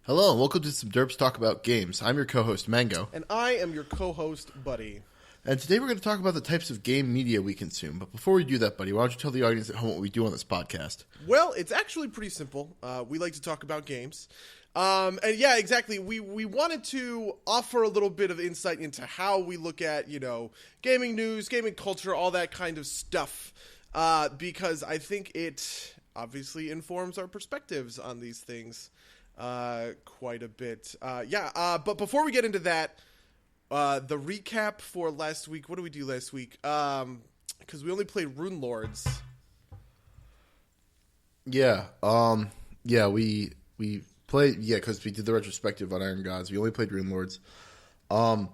Hello and welcome to some Derps Talk About Games. I'm your co-host, Mango. And I am your co-host, Buddy. And today we're going to talk about the types of game media we consume. But before we do that, Buddy, why don't you tell the audience at home what we do on this podcast? Well, it's actually pretty simple. We like to talk about games. And yeah, exactly. We wanted to offer a little bit of insight into how we look at, gaming news, gaming culture, all that kind of stuff. Because I think it obviously informs our perspectives on these things quite a bit. But before we get into that, the recap for last week. What did we do last week? Because we only played Rune Lords. Yeah. We played. Yeah, because we did the retrospective on Iron Gods. We only played Rune Lords. Rune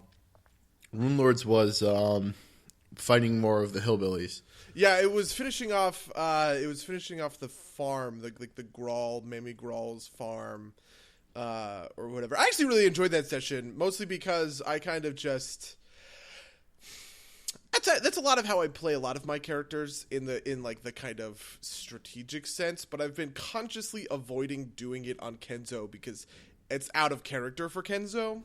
Lords was fighting more of the hillbillies. Yeah, it was finishing off. The farm, the Grawl, Mammy Grawl's farm, or whatever. I actually really enjoyed that session, mostly because I kind of just. That's a lot of how I play a lot of my characters in the kind of strategic sense. But I've been consciously avoiding doing it on Kenzo because it's out of character for Kenzo.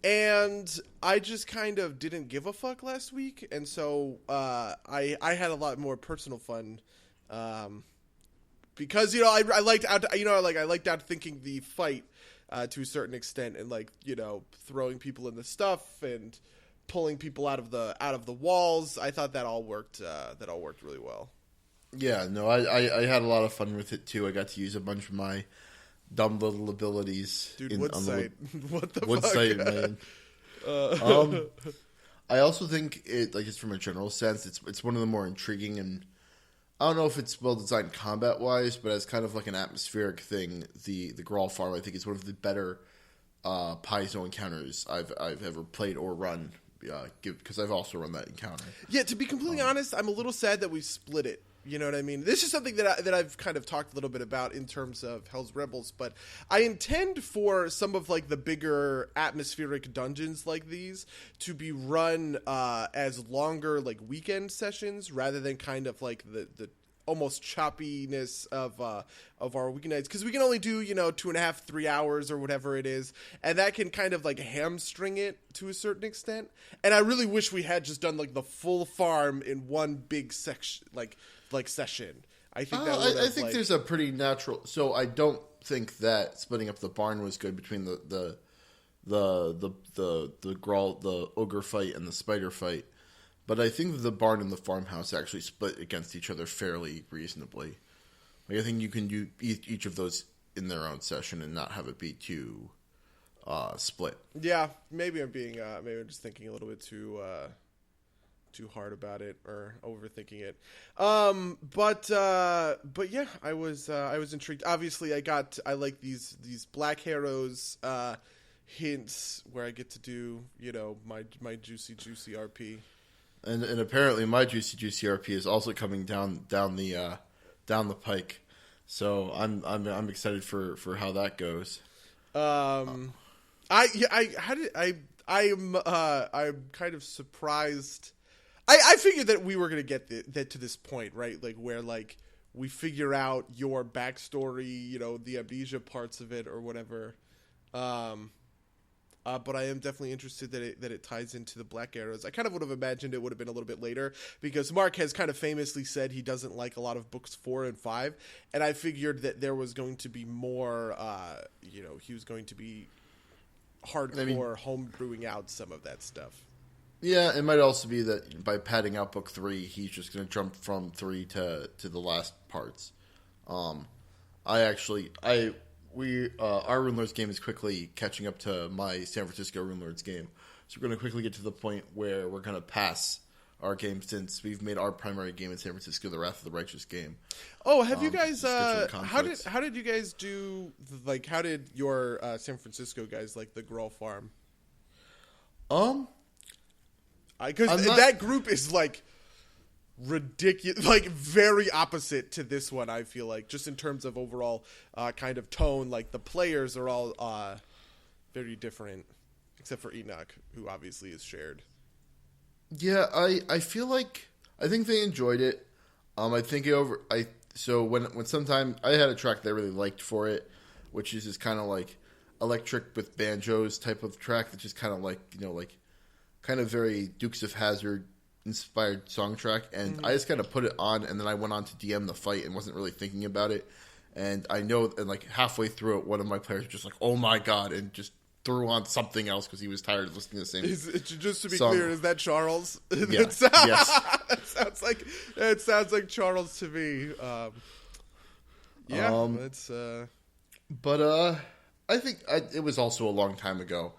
And I just kind of didn't give a fuck last week, and so I had a lot more personal fun, because I liked outthinking the fight to a certain extent, and throwing people in the stuff and pulling people out of the walls. I thought that all worked really well. Yeah, no, I had a lot of fun with it too. I got to use a bunch of my dumb little abilities. Dude, Woodsight. What the Woodsight, fuck? man. I also think it, just from a general sense, it's one of the more intriguing, and I don't know if it's well designed combat wise, but as kind of like an atmospheric thing, the Grawl farm I think is one of the better Paizo encounters I've ever played or run. Because I've also run that encounter. Yeah, to be completely honest, I'm a little sad that we split it. You know what I mean? This is something that I've kind of talked a little bit about in terms of Hell's Rebels, but I intend for some of the bigger atmospheric dungeons like these to be run as longer weekend sessions rather than kind of the almost choppiness of our weeknights, because we can only do 2.5 3 hours or whatever it is, and that can kind of hamstring it to a certain extent. And I really wish we had just done the full farm in one big section session. I think I think there's a pretty natural. So I don't think that splitting up the barn was good between the Grawl, the ogre fight and the spider fight. But I think that the barn and the farmhouse actually split against each other fairly reasonably. I think you can do each of those in their own session and not have it be too split. Yeah, maybe I'm just thinking a little bit too hard about it or overthinking it. But yeah, I was intrigued. Obviously, I like these Black Harrows hints where I get to do my juicy RP. And apparently my juicy RP is also coming down the pike, so I'm excited for how that goes. I'm kind of surprised. I figured that we were gonna get that to this point, right? Where we figure out your backstory, the amnesia parts of it or whatever. But I am definitely interested that it ties into the Black Arrows. I kind of would have imagined it would have been a little bit later, because Mark has kind of famously said he doesn't like a lot of books 4 and 5, and I figured that there was going to be more, he was going to be hardcore homebrewing out some of that stuff. Yeah, it might also be that by padding out book 3, he's just going to jump from 3 to the last parts. Our Rune Lords game is quickly catching up to my San Francisco Rune Lords game. So we're going to quickly get to the point where we're going to pass our game, since we've made our primary game in San Francisco the Wrath of the Righteous game. Oh, have you guys how did you guys do how did your San Francisco guys like the Grawl farm? Because that group is ridiculous, very opposite to this one. I feel just in terms of overall kind of tone, the players are all very different, except for Enoch, who obviously is shared. Yeah, I feel I think they enjoyed it. So when sometime I had a track that I really liked for it, which is just kind of electric with banjos type of track that's just kind of like, kind of very Dukes of Hazzard inspired song track. And I just kind of put it on, and then I went on to DM the fight and wasn't really thinking about it. And I know, and like halfway through it, one of my players was just like, "Oh my god!" and just threw on something else because he was tired of listening to the same. Just to be song. clear, is that Charles? Yeah. Yes. It sounds like Charles to me. It's. But I think it was also a long time ago.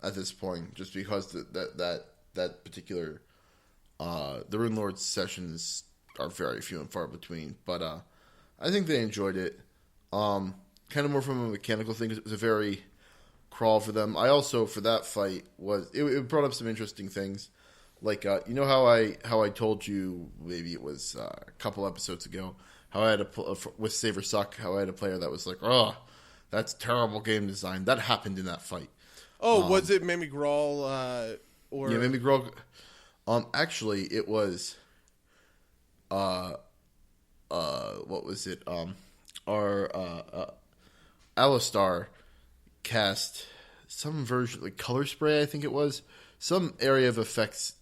At this point, just because that particular the Rune Lords sessions are very few and far between. But I think they enjoyed it. Kind of more from a mechanical thing, because it was a very crawl for them. I also, for that fight, it brought up some interesting things. Like, you know how I told you, maybe it was a couple episodes ago, how I had with Save or Suck, how I had a player that was like, "Oh, that's terrible game design." That happened in that fight. Oh, was it Mamie Grawl? Or yeah, Mamie Grawl. Actually, it was. What was it? Our Alistar cast some version, like Color Spray, I think it was, some area of effects,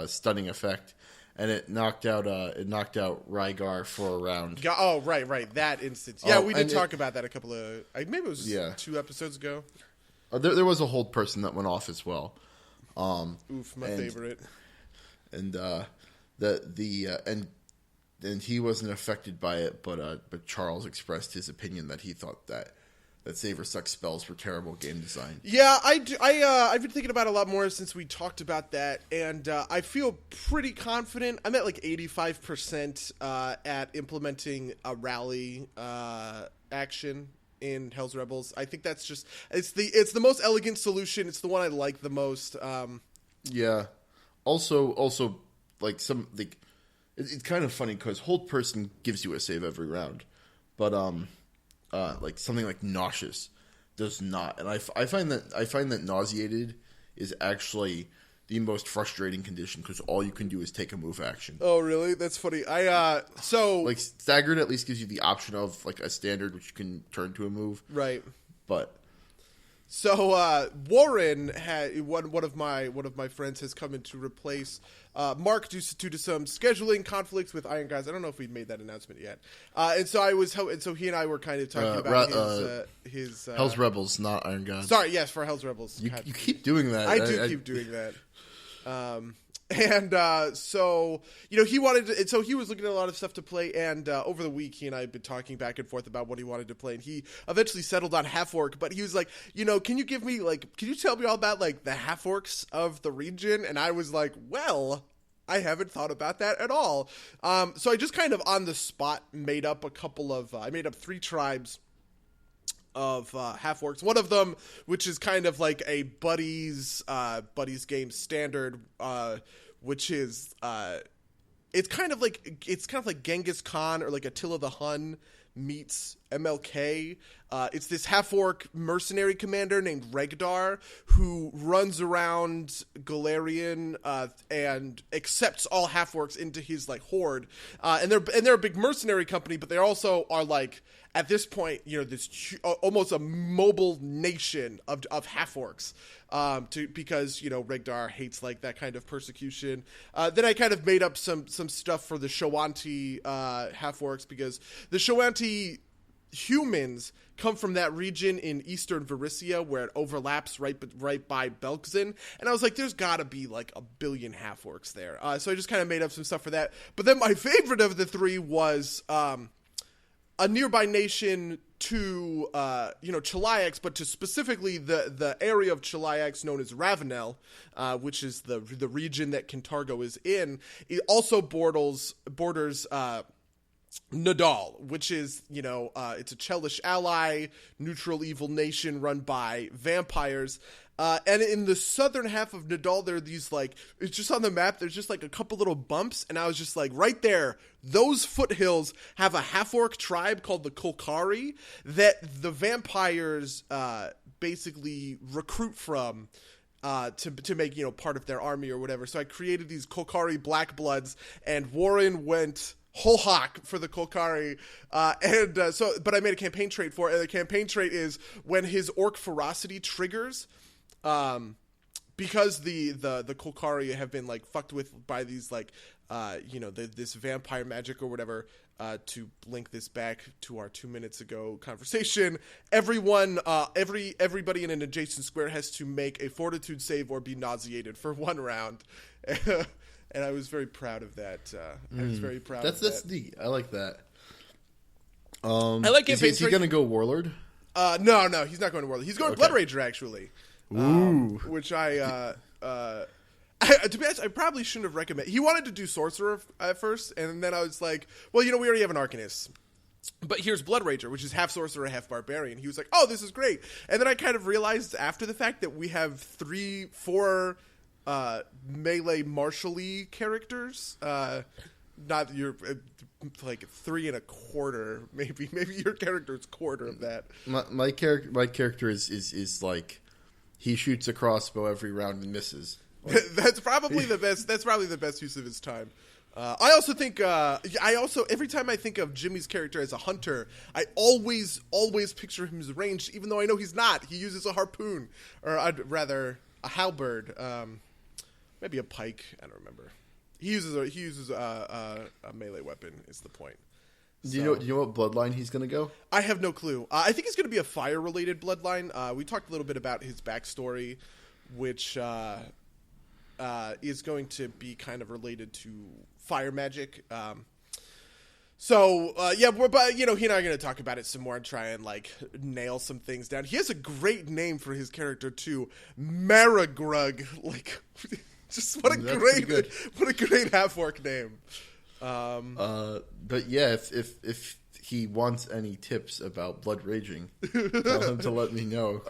stunning effect, and it knocked out Rygar for a round. Oh, right, that instance. Yeah, we did talk about that a couple of, maybe it was 2 episodes ago. There was a hold person that went off as well. Oof, my favorite. And and he wasn't affected by it, but Charles expressed his opinion that he thought that Save or Suck spells were terrible game design. Yeah, I've been thinking about it a lot more since we talked about that, and I feel pretty confident. I'm at like 85% at implementing a rally action in Hell's Rebels. I think that's just it's the most elegant solution. It's the one I like the most. Yeah. Also, like it's kind of funny because hold person gives you a save every round, but like something like nauseous does not. And I find that nauseated is actually the most frustrating condition because all you can do is take a move action. Oh, really? That's funny. So like staggered at least gives you the option of like a standard which you can turn to a move. Right. But so Warren had one of my friends has come in to replace Mark due to some scheduling conflicts with Iron Guys. I don't know if we made that announcement yet. And so he and I were kind of talking about his Hell's Rebels, not Iron Gods. Sorry, yes, for Hell's Rebels. You keep doing that. I keep doing that. So he wanted to, and so he was looking at a lot of stuff to play, and over the week he and I had been talking back and forth about what he wanted to play, and he eventually settled on half orc. But he was like, can you tell me all about like the half orcs of the region? And I was like, well, I haven't thought about that at all. So I just kind of on the spot made up I made up 3 tribes of half orcs. One of them, which is kind of like a buddies game standard, which is it's kind of like Genghis Khan or like Attila the Hun meets MLK. It's this half-orc mercenary commander named Regdar who runs around Galarian and accepts all half-orcs into his like horde. And they're a big mercenary company, but they also are like at this point, this almost a mobile nation of half-orcs. Because Regdar hates like that kind of persecution. Then I kind of made up some stuff for the Shoanti half-orcs because the Shoanti humans come from that region in eastern Varissia where it overlaps right by Belkzen, and I was like, there's gotta be like a billion half-orcs there. So I just kind of made up some stuff for that. But then my favorite of the 3 was a nearby nation to Cheliax, but to specifically the area of Cheliax known as Ravenel, which is the region that Kintargo is in. It also borders Nadal, which is, it's a Chelish ally, neutral evil nation run by vampires. And in the southern half of Nadal, there are these, like, it's just on the map, there's just, like, a couple little bumps, and I was just like, right there, those foothills have a half-orc tribe called the Kolkari that the vampires basically recruit from to make, part of their army or whatever. So I created these Kolkari Black Bloods, and Warren went whole hawk for the Kolkari, but I made a campaign trait for it, and the campaign trait is when his orc ferocity triggers, because the Kolkari have been like fucked with by these like this vampire magic or whatever. To link this back to our 2 minutes ago conversation, everybody in an adjacent square has to make a fortitude save or be nauseated for 1 round. And I was very proud of that. I was very proud of that. That's neat. I like that. I like campaign. Is he going to go Warlord? No, he's not going to Warlord. He's going Blood Rager, actually. Which to be honest, I probably shouldn't have recommended. He wanted to do Sorcerer at first, and then I was like, well, we already have an Arcanist. But here's Blood Rager, which is half Sorcerer, half Barbarian. He was like, oh, this is great. And then I kind of realized after the fact that we have 4 melee martial-y characters. Not your like 3 1/4, maybe your character's quarter of that. My character is like he shoots a crossbow every round and misses. That's probably the best. That's probably the best use of his time. I also think. Every time I think of Jimmy's character as a hunter, I always picture him as ranged, even though I know he's not. He uses a harpoon, or rather a halberd, maybe a pike. I don't remember. He uses a melee weapon. Is the point? Do you know what bloodline he's going to go? I have no clue. I think it's going to be a fire-related bloodline. We talked a little bit about his backstory, which is going to be kind of related to fire magic. But he and I are going to talk about it some more and try and like nail some things down. He has a great name for his character too, Maragrug. Like, just what a great half-orc name. But yeah, if he wants any tips about blood raging, tell him to let me know.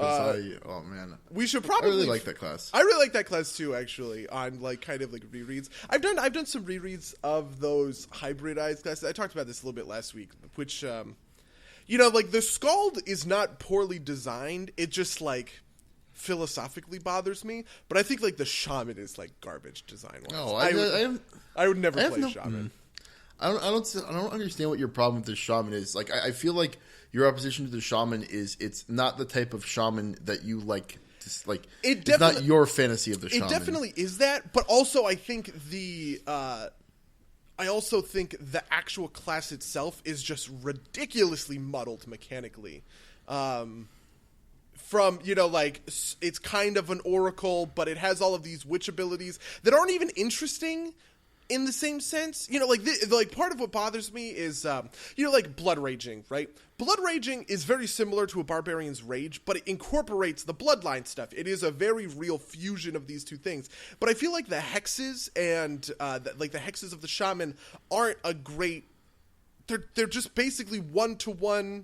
We should probably. I really like that class. I really like that class too, actually. On like kind of like rereads, I've done some rereads of those hybridized classes. I talked about this a little bit last week, which like the Scald is not poorly designed. It just like philosophically bothers me. But I think like the Shaman is like garbage design wise. Oh, I would never play Shaman. I don't understand what your problem with the Shaman is. Like, I feel like your opposition to the Shaman is it's not the type of Shaman that you like. It's not your fantasy of the Shaman. It definitely is that, but also I think the actual class itself is just ridiculously muddled mechanically. It's kind of an oracle, but it has all of these witch abilities that aren't even interesting in the same sense. Part of what bothers me is, like blood raging, right? Blood raging is very similar to a barbarian's rage, but it incorporates the bloodline stuff. It is a very real fusion of these two things. But I feel like the hexes and the hexes of the shaman aren't a great. They're just basically 1-to-1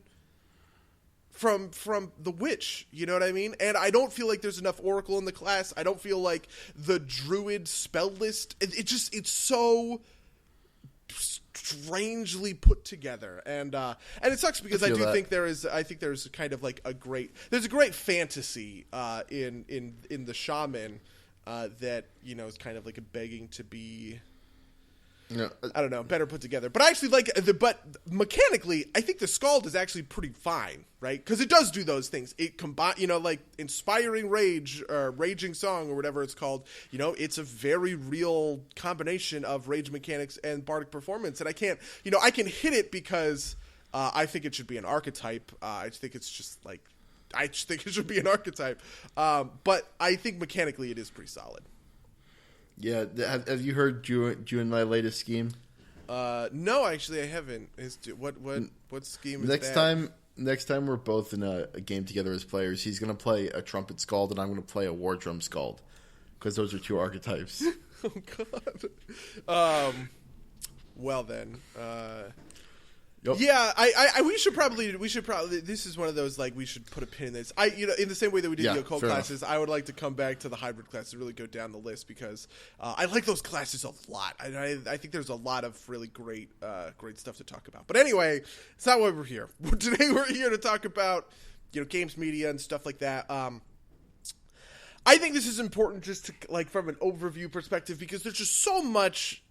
from the witch, you know what I mean? And I don't feel like there's enough oracle in the class. I don't feel like the druid spell list, it's so strangely put together, and it sucks because I think there's kind of like a great fantasy in the shaman that is kind of like a begging to be. Yeah. I don't know, better put together. But I actually like but mechanically, I think the Scald is actually pretty fine, right? Because it does do those things. It like Inspiring Rage or Raging Song or whatever it's called. It's a very real combination of rage mechanics and bardic performance. And I can hit it because I think it should be an archetype. I think it should be an archetype. But I think mechanically it is pretty solid. Yeah, have you heard Drew and my latest scheme? No, actually, I haven't. What scheme is that? Next time we're both in a game together as players, he's going to play a Trumpet Scald, and I'm going to play a War Drum Scald, because those are 2 archetypes. Oh, God. Well, then. Yep. Yeah, we should probably. This is one of those we should put a pin in this. In the same way that we did the occult classes, I would like to come back to the hybrid classes and really go down the list because I like those classes a lot. I think there's a lot of really great stuff to talk about. But anyway, it's not why we're here. Today we're here to talk about games media and stuff like that. I think this is important just to from an overview perspective because there's just so much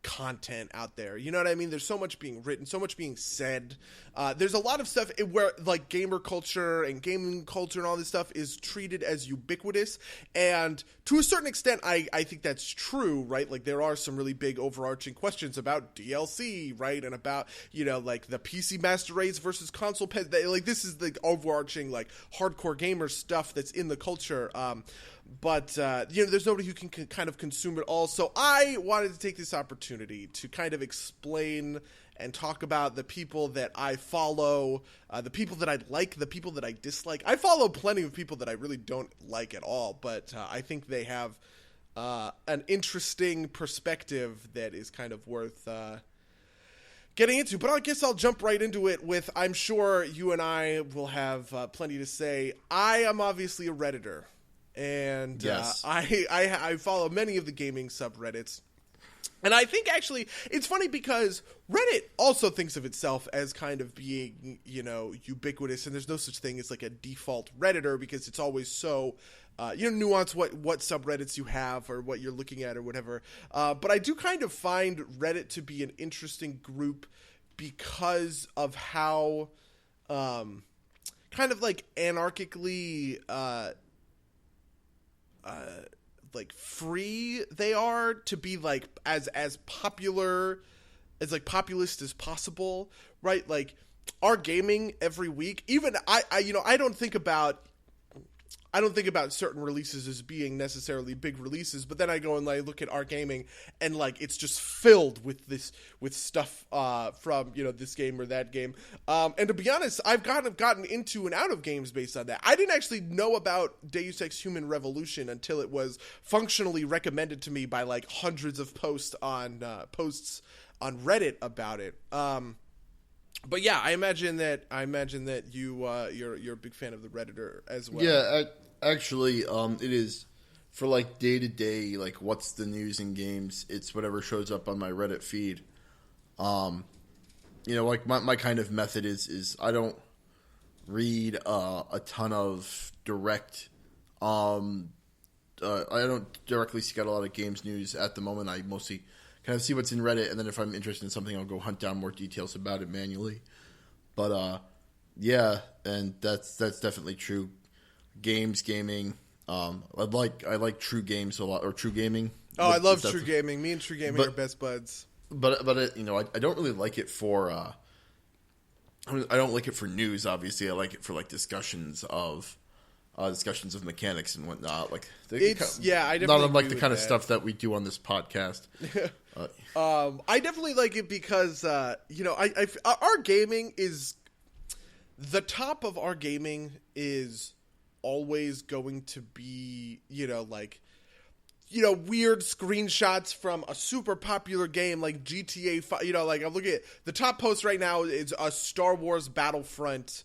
content out there. You know what I mean? There's so much being written, so much being said. There's a lot of stuff where like gamer culture and gaming culture and all this stuff is treated as ubiquitous. And to a certain extent, I think that's true, right? Like there are some really big overarching questions about DLC, right? And about, like the PC master race versus console like this is the overarching like hardcore gamer stuff that's in the culture. But there's nobody who can kind of consume it all. So I wanted to take this opportunity to kind of explain and talk about the people that I follow, the people that I like, the people that I dislike. I follow plenty of people that I really don't like at all, but I think they have an interesting perspective that is kind of worth getting into. But I guess I'll jump right into it with, I'm sure you and I will have plenty to say. I am obviously a Redditor. And yes. I follow many of the gaming subreddits. And I think actually it's funny because Reddit also thinks of itself as kind of being, ubiquitous. And there's no such thing as like a default Redditor because it's always so, nuanced what subreddits you have or what you're looking at or whatever. But I do kind of find Reddit to be an interesting group because of how kind of like anarchically like free they are to be like as popular as like populist as possible, right? Like our gaming every week, even I don't think about certain releases as being necessarily big releases, but then I go and I look at our gaming and like it's just filled with stuff from this game or that game. And to be honest, I've kind of gotten into and out of games based on that. I didn't actually know about Deus Ex Human Revolution until it was functionally recommended to me by like hundreds of posts on Reddit about it. But yeah, I imagine that you're a big fan of the Redditor as well. Yeah, actually, it is for like day to day, like what's the news in games. It's whatever shows up on my Reddit feed. Like my kind of method is I don't read a ton of direct. I don't directly seek out a lot of games news at the moment. I mostly kind of see what's in Reddit, and then if I'm interested in something, I'll go hunt down more details about it manually. But yeah, and that's definitely true. Gaming. I like True Games a lot, or True Gaming. Oh, I love True Gaming. Me and True Gaming are best buds. But I don't really like it for. I don't like it for news. Obviously, I like it for like discussions of mechanics and whatnot. Like I definitely not unlike the kind of that. stuff that we do on this podcast. I definitely like it because our gaming is the top of our gaming is always going to be weird screenshots from a super popular game like GTA 5. Like I'm looking at the top post right now is a Star Wars Battlefront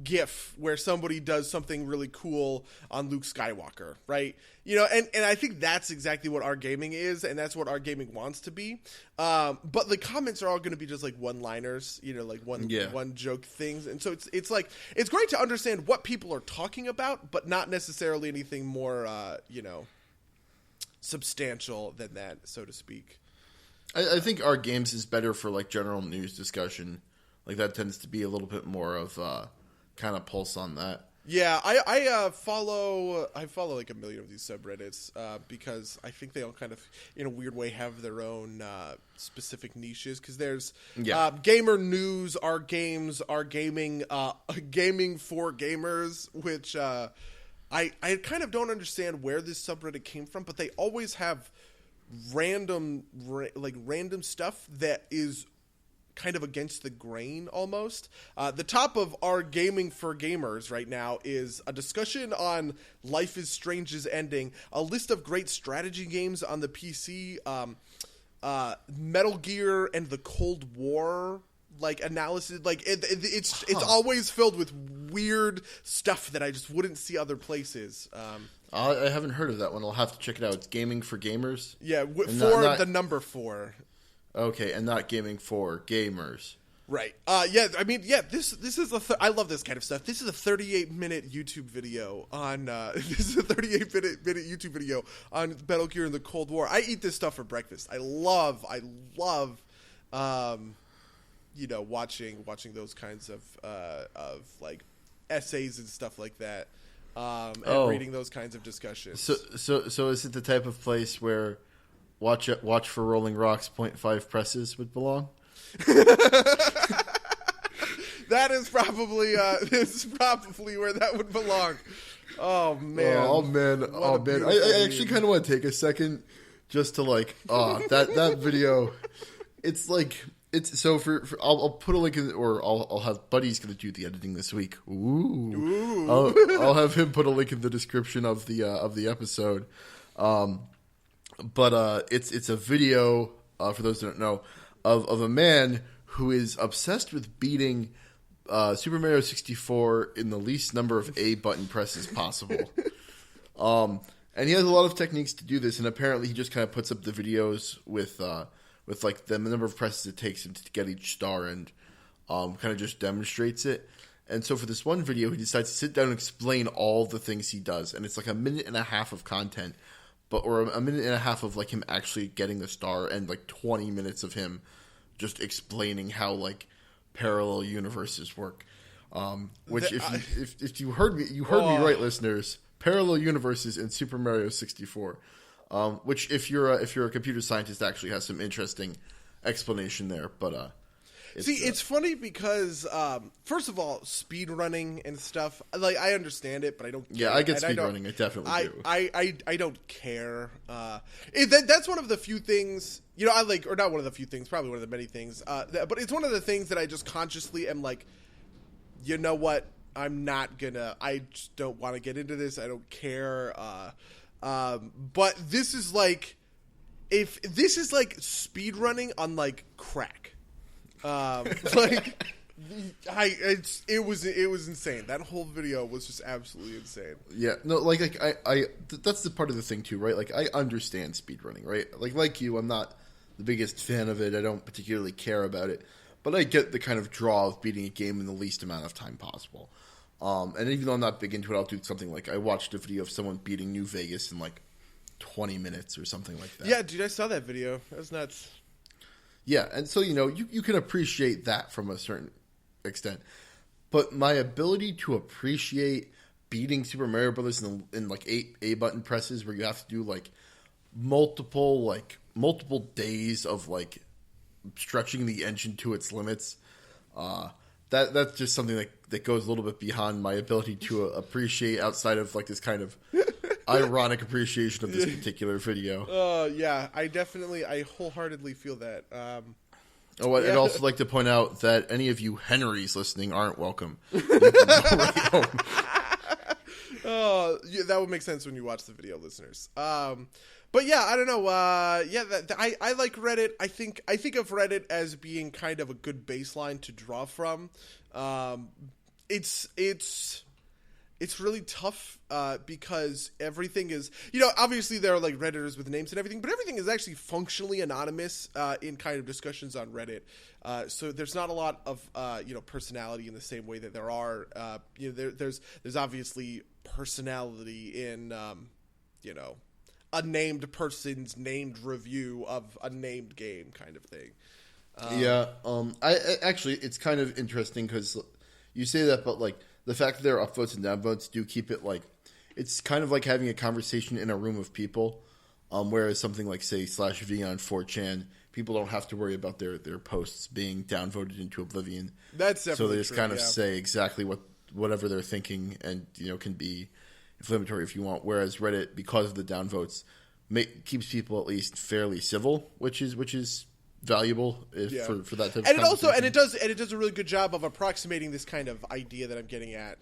GIF where somebody does something really cool on Luke Skywalker, right? And I think that's exactly what our gaming is, and that's what our gaming wants to be. But the comments are all going to be just like one-liners, like one joke things, and so it's like it's great to understand what people are talking about, but not necessarily anything more substantial than that, so to speak. I think our games is better for like general news discussion. Like that tends to be a little bit more of kind of pulse on that. Yeah, I follow like a million of these subreddits because I think they all kind of, in a weird way, have their own specific niches. Because there's gamer news, our games, our gaming, gaming for gamers, which I kind of don't understand where this subreddit came from, but they always have random stuff that is kind of against the grain almost. The top of our gaming for gamers right now is a discussion on Life is Strange's ending, a list of great strategy games on the PC, Metal Gear and the Cold War analysis. It's always filled with weird stuff that I just wouldn't see other places. I haven't heard of that one. I'll have to check it out. It's gaming for gamers. Yeah, the number 4. Okay, and not gaming for gamers. Right. This is I love this kind of stuff. This is a 38-minute YouTube video on YouTube video on Metal Gear in the Cold War. I eat this stuff for breakfast. I love watching those kinds of like essays and stuff like that. And reading those kinds of discussions. So is it the type of place where watch for Rolling Rocks .5 presses would belong? That is probably where that would belong. Oh man! I actually kind of want to take a second just to that video. It's like so for I'll put a link in, or I'll have Buddy's going to do the editing this week. Ooh. I'll have him put a link in the description of the episode. But it's a video for those who don't know of a man who is obsessed with beating Super Mario 64 in the least number of A button presses possible. And he has a lot of techniques to do this, and apparently he just kind of puts up the videos with like the number of presses it takes him to get each star, and kind of just demonstrates it. And so for this one video, he decides to sit down and explain all the things he does, and it's like a minute and a half of content, or a minute and a half of like him actually getting the star, and like 20 minutes of him just explaining how like parallel universes work. Which if you heard me right, listeners, parallel universes in Super Mario 64. Which if you're a computer scientist actually has some interesting explanation there, but it's funny because first of all, speed running and stuff, like I understand it, but I don't care. Yeah, I get speed running. I definitely do. I don't care. That's one of the few things, I like, or not one of the few things, probably one of the many things. But it's one of the things that I just consciously am like, you know what? I just don't want to get into this. I don't care. But this is like, if this is like speed running on like crack. It was insane. That whole video was just absolutely insane. Yeah, no, like that's the part of the thing too, right? Like I understand speedrunning, right? Like you, I'm not the biggest fan of it. I don't particularly care about it, but I get the kind of draw of beating a game in the least amount of time possible. And even though I'm not big into it, I'll do something like I watched a video of someone beating New Vegas in like 20 minutes or something like that. Yeah, dude, I saw that video. That was nuts. Yeah, and so, you can appreciate that from a certain extent. But my ability to appreciate beating Super Mario Brothers in like 8 A-button presses where you have to do like multiple days of like stretching the engine to its limits, that's just something that goes a little bit beyond my ability to appreciate outside of like this kind of ironic appreciation of this particular video. Yeah, I wholeheartedly feel that. I'd also like to point out that any of you Henrys listening aren't welcome. You can go right home. That would make sense when you watch the video, listeners. But yeah, I don't know. I like Reddit. I think of Reddit as being kind of a good baseline to draw from. It's really tough because everything is, obviously there are like Redditors with names and everything, but everything is actually functionally anonymous in kind of discussions on Reddit. So there's not a lot of personality in the same way that there are. There's obviously personality in a named person's named review of a named game kind of thing. I actually, it's kind of interesting because you say that, but like the fact that there are upvotes and downvotes do keep it like, it's kind of like having a conversation in a room of people. Whereas something like, say, /V on 4chan, people don't have to worry about their posts being downvoted into oblivion. That's definitely so they just true, kind of say exactly whatever they're thinking, and can be inflammatory if you want. Whereas Reddit, because of the downvotes, keeps people at least fairly civil, which is valuable for that type of conversation. And it does a really good job of approximating this kind of idea that I'm getting at,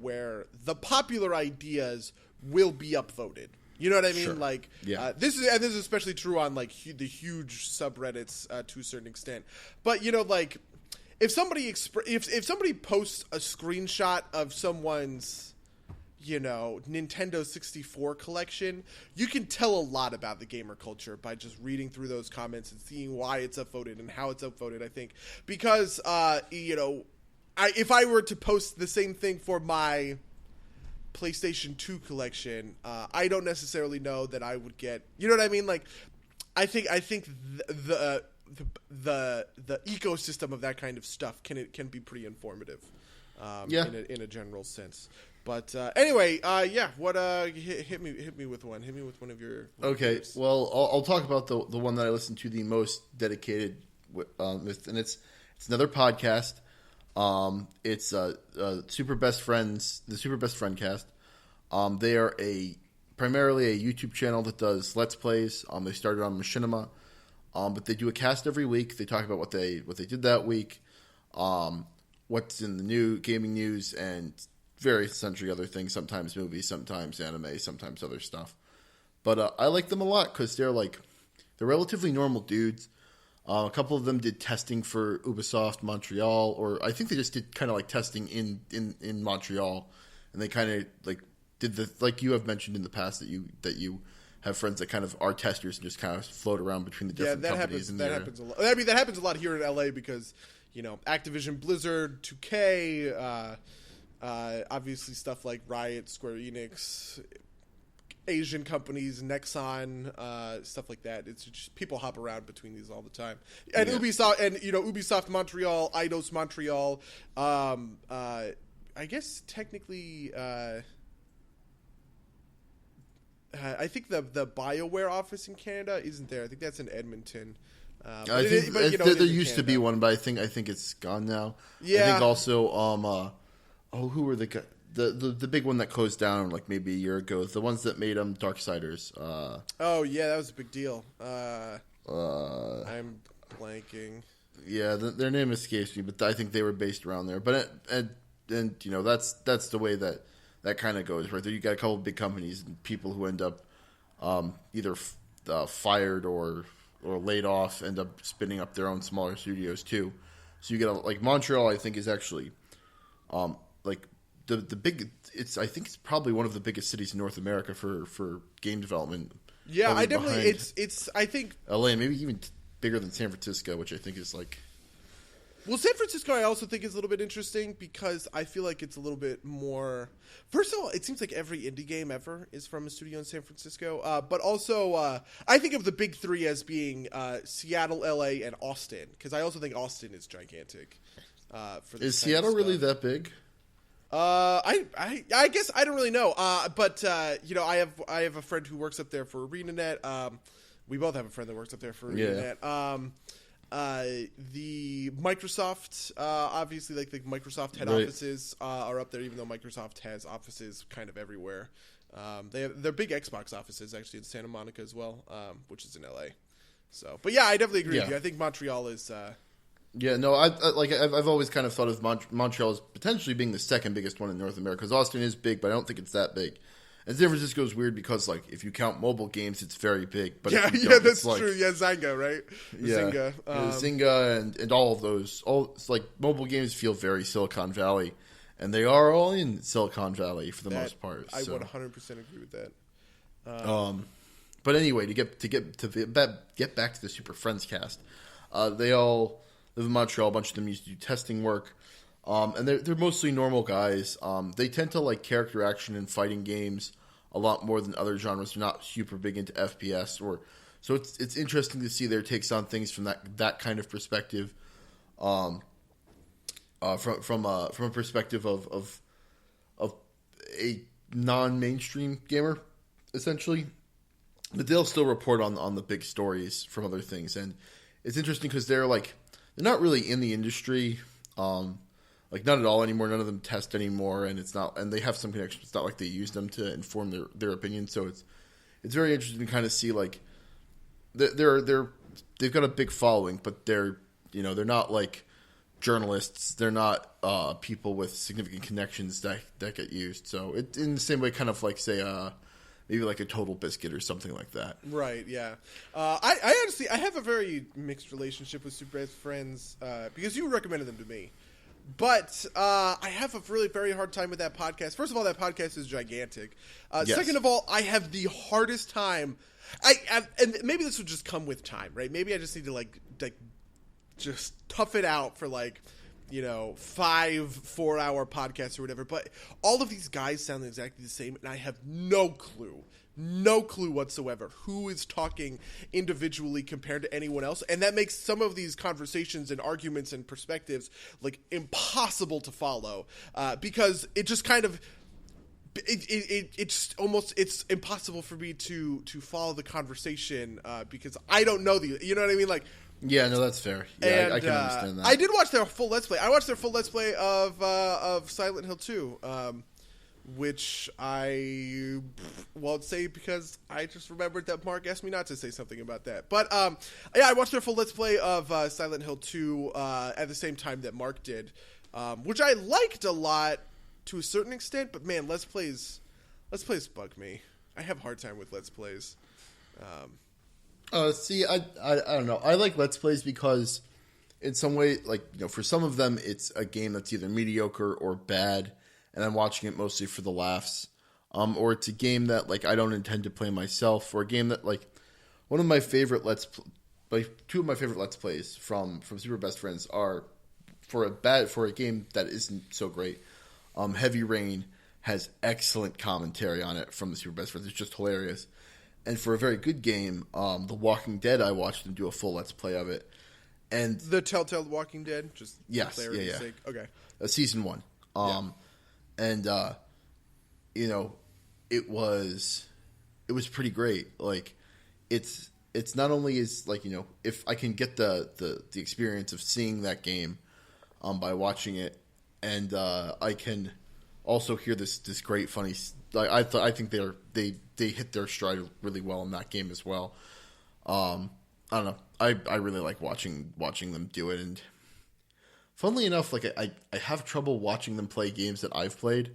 where the popular ideas will be upvoted. You know what I mean? Sure. Like, this is especially true on like the huge subreddits to a certain extent. But like, if somebody if somebody posts a screenshot of someone's Nintendo 64 collection, you can tell a lot about the gamer culture by just reading through those comments and seeing why it's upvoted and how it's upvoted, I think. Because, if I were to post the same thing for my PlayStation 2 collection, I don't necessarily know that I would get, you know what I mean? Like, I think the ecosystem of that kind of stuff can be pretty informative, in a general sense. But anyway, what hit me with one. Hit me with one of your. Okay, well, I'll talk about the one that I listen to the most dedicated with, and it's another podcast. It's SuperBestFriends, the SuperBestFriend cast. They are primarily a YouTube channel that does Let's Plays. They started on Machinima, but they do a cast every week. They talk about what they did that week, what's in the new gaming news, and various sundry other things. Sometimes movies, sometimes anime, sometimes other stuff. But I like them a lot because they're relatively normal dudes. A couple of them did testing for Ubisoft Montreal, or I think they just did kind of like testing in Montreal, and they kind of like did like you have mentioned in the past that you have friends that kind of are testers and just kind of float around between the different companies. That happens a lot. I mean, that happens a lot here in LA because Activision, Blizzard, 2K, obviously stuff like Riot, Square Enix, Asian companies, Nexon, stuff like that. It's just people hop around between these all the time. And Ubisoft, and Ubisoft Montreal, Eidos Montreal. I guess technically, I think the BioWare office in Canada isn't there. I think that's in Edmonton. I think there used to be one, but I think it's gone now. Yeah. I think also who were the big one that closed down like maybe a year ago? The ones that made Darksiders. Oh yeah, that was a big deal. I'm blanking. Yeah, their name escapes me, but I think they were based around there. But that's the way that kind of goes right there. You got a couple of big companies and people who end up either fired or laid off, end up spinning up their own smaller studios too. So you get like Montreal. I think is actually like the big. I think it's probably one of the biggest cities in North America for game development. Yeah, I definitely. It's. I think LA, maybe even bigger than San Francisco, which I think is like. Well, San Francisco, I also think is a little bit interesting because I feel like it's a little bit more. First of all, it seems like every indie game ever is from a studio in San Francisco. But also, I think of the big three as being Seattle, LA, and Austin, because I also think Austin is gigantic. Is Seattle really that big? I guess I don't really know. But I have a friend who works up there for ArenaNet. We both have a friend that works up there for ArenaNet. Yeah. The Microsoft, obviously, like the Microsoft head offices are up there, even though Microsoft has offices kind of everywhere. They're big Xbox offices actually in Santa Monica as well, which is in LA. So, but yeah, I definitely agree with you. I think Montreal is. Yeah, no, I've always kind of thought of Montreal as potentially being the second biggest one in North America, because Austin is big, but I don't think it's that big. And San Francisco is weird because, like, if you count mobile games, it's very big. But that's true. Yeah, Zynga, right? Zynga. Zynga and all of those. It's like mobile games feel very Silicon Valley, and they are all in Silicon Valley for the most part. I would 100% agree with that. But anyway, to get back to the Super Friends cast, they all live in Montreal. A bunch of them used to do testing work. And they're mostly normal guys. They tend to like character action and fighting games a lot more than other genres. They're not super big into FPS, so it's interesting to see their takes on things from that kind of perspective. From a perspective of a non-mainstream gamer, essentially. But they'll still report on the big stories from other things, and it's interesting because they're not really in the industry. Like not at all anymore. None of them test anymore, and they have some connections. It's not like they use them to inform their opinion. So it's very interesting to kind of see like they've got a big following, but they're not like journalists. They're not people with significant connections that get used. So it in the same way, kind of like say maybe like a Totalbiscuit or something like that. Right. Yeah. I honestly have a very mixed relationship with SuperBestFriends because you recommended them to me. But I have a really very hard time with that podcast. First of all, that podcast is gigantic. Yes. Second of all, I have the hardest time. And maybe this will just come with time, right? Maybe I just need to like just tough it out for 4-hour podcasts or whatever. But all of these guys sound exactly the same, and I have no clue whatsoever who is talking individually compared to anyone else, and that makes some of these conversations and arguments and perspectives like impossible to follow because it just kind of it's impossible for me to follow the conversation because I don't know you know what I mean, like. Yeah, no, that's fair. Yeah, I can understand that. I did watch their full Let's Play. I watched their full Let's Play of Silent Hill 2, which I won't say because I just remembered that Mark asked me not to say something about that. But yeah, I watched their full Let's Play of Silent Hill 2 at the same time that Mark did, which I liked a lot to a certain extent. But man, Let's Plays bug me. I have a hard time with Let's Plays. See, I don't know. I like Let's Plays because in some way, like, you know, for some of them, it's a game that's either mediocre or bad, and I'm watching it mostly for the laughs. Or it's a game that, like, I don't intend to play myself, or a game that, like, two of my favorite Let's Plays from SuperBestFriends are for a game that isn't so great. Heavy Rain has excellent commentary on it from the SuperBestFriends. It's just hilarious. And for a very good game, The Walking Dead, I watched them do a full Let's Play of it. And the Telltale Walking Dead, just yes, for clarity's sake. Okay. Season 1. And you know, it was pretty great. Like, it's not only is, like, you know, if I can get the experience of seeing that game by watching it, and I can also hear this great funny. Like, I think they hit their stride really well in that game as well. I don't know. I really like watching them do it, and funnily enough, like I have trouble watching them play games that I've played.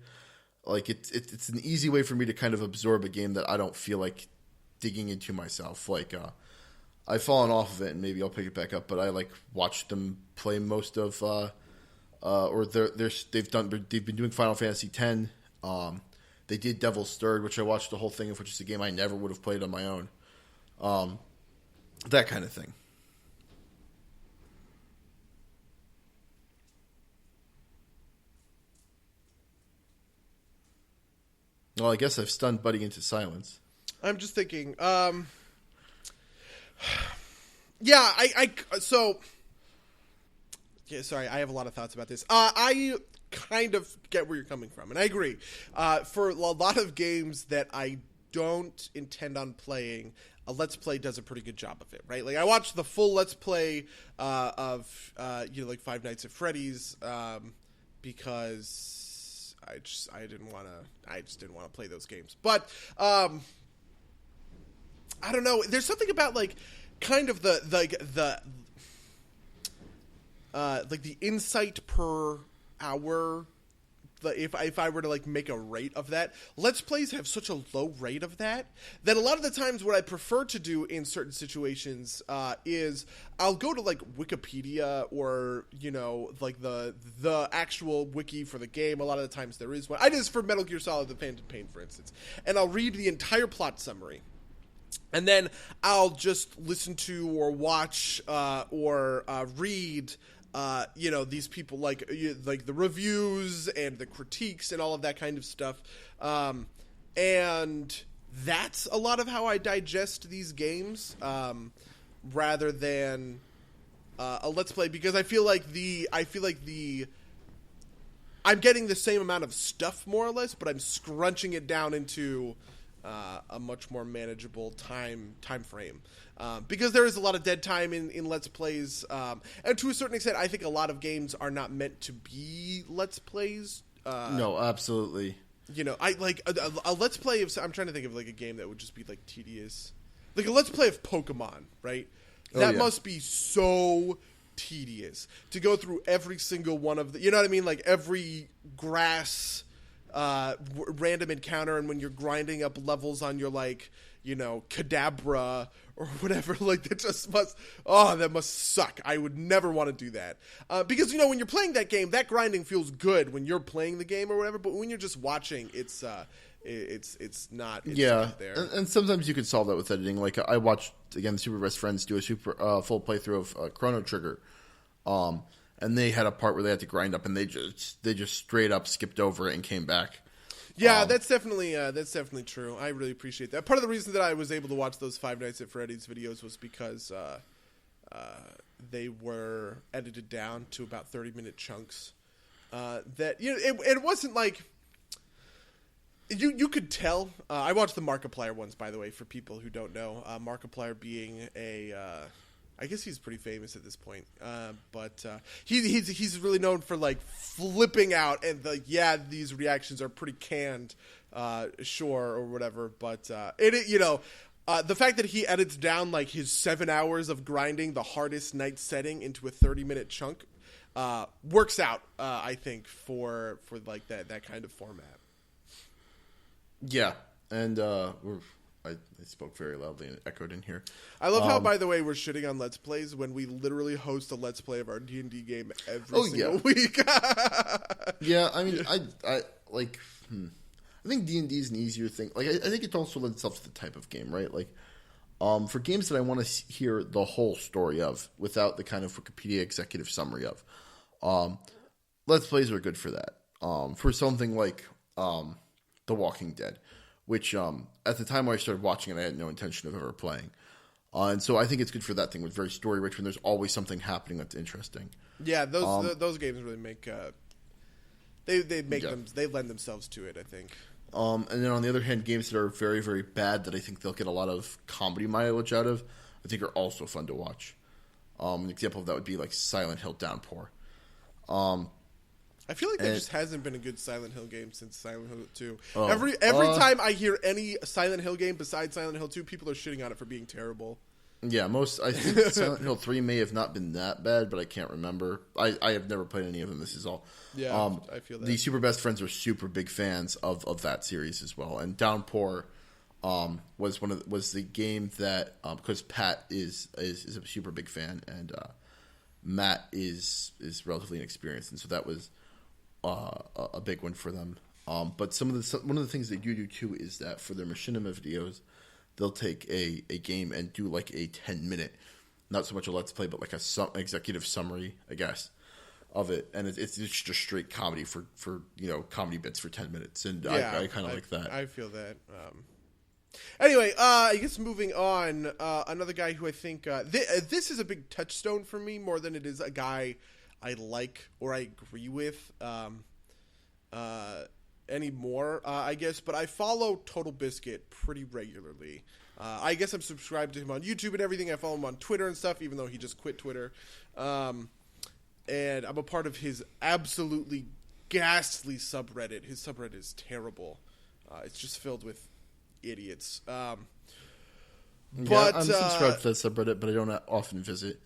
Like, it's an easy way for me to kind of absorb a game that I don't feel like digging into myself. Like, I've fallen off of it, and maybe I'll pick it back up. But I like watched them play most of, or they've been doing Final Fantasy X. They did Devil's Third, which I watched the whole thing of, which is a game I never would have played on my own. That kind of thing. Well, I guess I've stunned Buddy into silence. I'm just thinking. Yeah, yeah, sorry, I have a lot of thoughts about this. I kind of get where you're coming from, and I agree. For a lot of games that I don't intend on playing, a Let's Play does a pretty good job of it, right? Like, I watched the full Let's Play of like Five Nights at Freddy's because I just didn't want to play those games. But I don't know. There's something about, like, kind of the insight per hour. If I were to, like, make a rate of that, Let's Plays have such a low rate of that a lot of the times what I prefer to do in certain situations is I'll go to, like, Wikipedia or, you know, like the actual wiki for the game. A lot of the times there is one. I did this for Metal Gear Solid: The Phantom Pain, for instance, and I'll read the entire plot summary. And then I'll just listen to or watch or read, you know, these people, like the reviews and the critiques and all of that kind of stuff. And that's a lot of how I digest these games, rather than a Let's Play, because I feel like I'm getting the same amount of stuff, more or less, but I'm scrunching it down into a much more manageable time frame, because there is a lot of dead time in Let's Plays, and to a certain extent, I think a lot of games are not meant to be Let's Plays. No, absolutely. You know, I like a Let's Play of. I'm trying to think of, like, a game that would just be, like, tedious, like a Let's Play of Pokemon, right? That must be so tedious to go through every single one of the. You know what I mean? Like, every grass random encounter, and when you're grinding up levels on your, like, Kadabra or whatever. Like, that must suck. I would never want to do that. Because, when you're playing that game, that grinding feels good when you're playing the game or whatever, but when you're just watching, it's not there. And sometimes you could solve that with editing. Like, I watched, again, the SuperBestFriends do a full playthrough of Chrono Trigger. And they had a part where they had to grind up, and they just straight up skipped over it and came back. Yeah, that's definitely true. I really appreciate that. Part of the reason that I was able to watch those Five Nights at Freddy's videos was because they were edited down to about 30-minute chunks. It wasn't like you could tell. I watched the Markiplier ones, by the way, for people who don't know. Markiplier being I guess he's pretty famous at this point, but he's really known for like flipping out and these reactions are pretty canned, sure, or whatever. But the fact that he edits down like his 7 hours of grinding the hardest night setting into a 30-minute chunk works out, I think, for like that kind of format. Yeah, and I spoke very loudly and echoed in here. I love how, by the way, we're shitting on Let's Plays when we literally host a Let's Play of our D&D game every single week. Yeah, I mean, I think D&D is an easier thing. Like, I think it also lends itself to the type of game, right? Like, for games that I want to hear the whole story of without the kind of Wikipedia executive summary of, Let's Plays are good for that. For something like The Walking Dead, which at the time when I started watching it, I had no intention of ever playing. And so I think it's good for that thing with very story rich when there's always something happening that's interesting. Yeah, those games really make they lend themselves to it, I think. And then on the other hand, games that are very, very bad that I think they'll get a lot of comedy mileage out of, I think are also fun to watch. An example of that would be like Silent Hill Downpour. I feel like there just hasn't been a good Silent Hill game since Silent Hill 2. Every time I hear any Silent Hill game besides Silent Hill 2, people are shitting on it for being terrible. Yeah, I think Silent Hill 3 may have not been that bad, but I can't remember. I have never played any of them. This is all. Yeah, I feel that. The SuperBestFriends are super big fans of that series as well. And Downpour was the game that because Pat is a super big fan and Matt is relatively inexperienced, and so that was a big one for them. But one of the things that you do too is that for their machinima videos, they'll take a game and do like a 10-minute, not so much a let's play, but like executive summary, I guess, of it. And it's just straight comedy for comedy bits for 10 minutes. And I kind of like that. I feel that. Anyway, I guess moving on, another guy who I think, this is a big touchstone for me more than it is a guy I like or I agree with anymore, I guess, but I follow Totalbiscuit pretty regularly. I guess I'm subscribed to him on YouTube and everything. I follow him on Twitter and stuff, even though he just quit Twitter. And I'm a part of his absolutely ghastly subreddit. His subreddit is terrible. It's just filled with idiots. But I'm subscribed to that subreddit, but I don't often visit.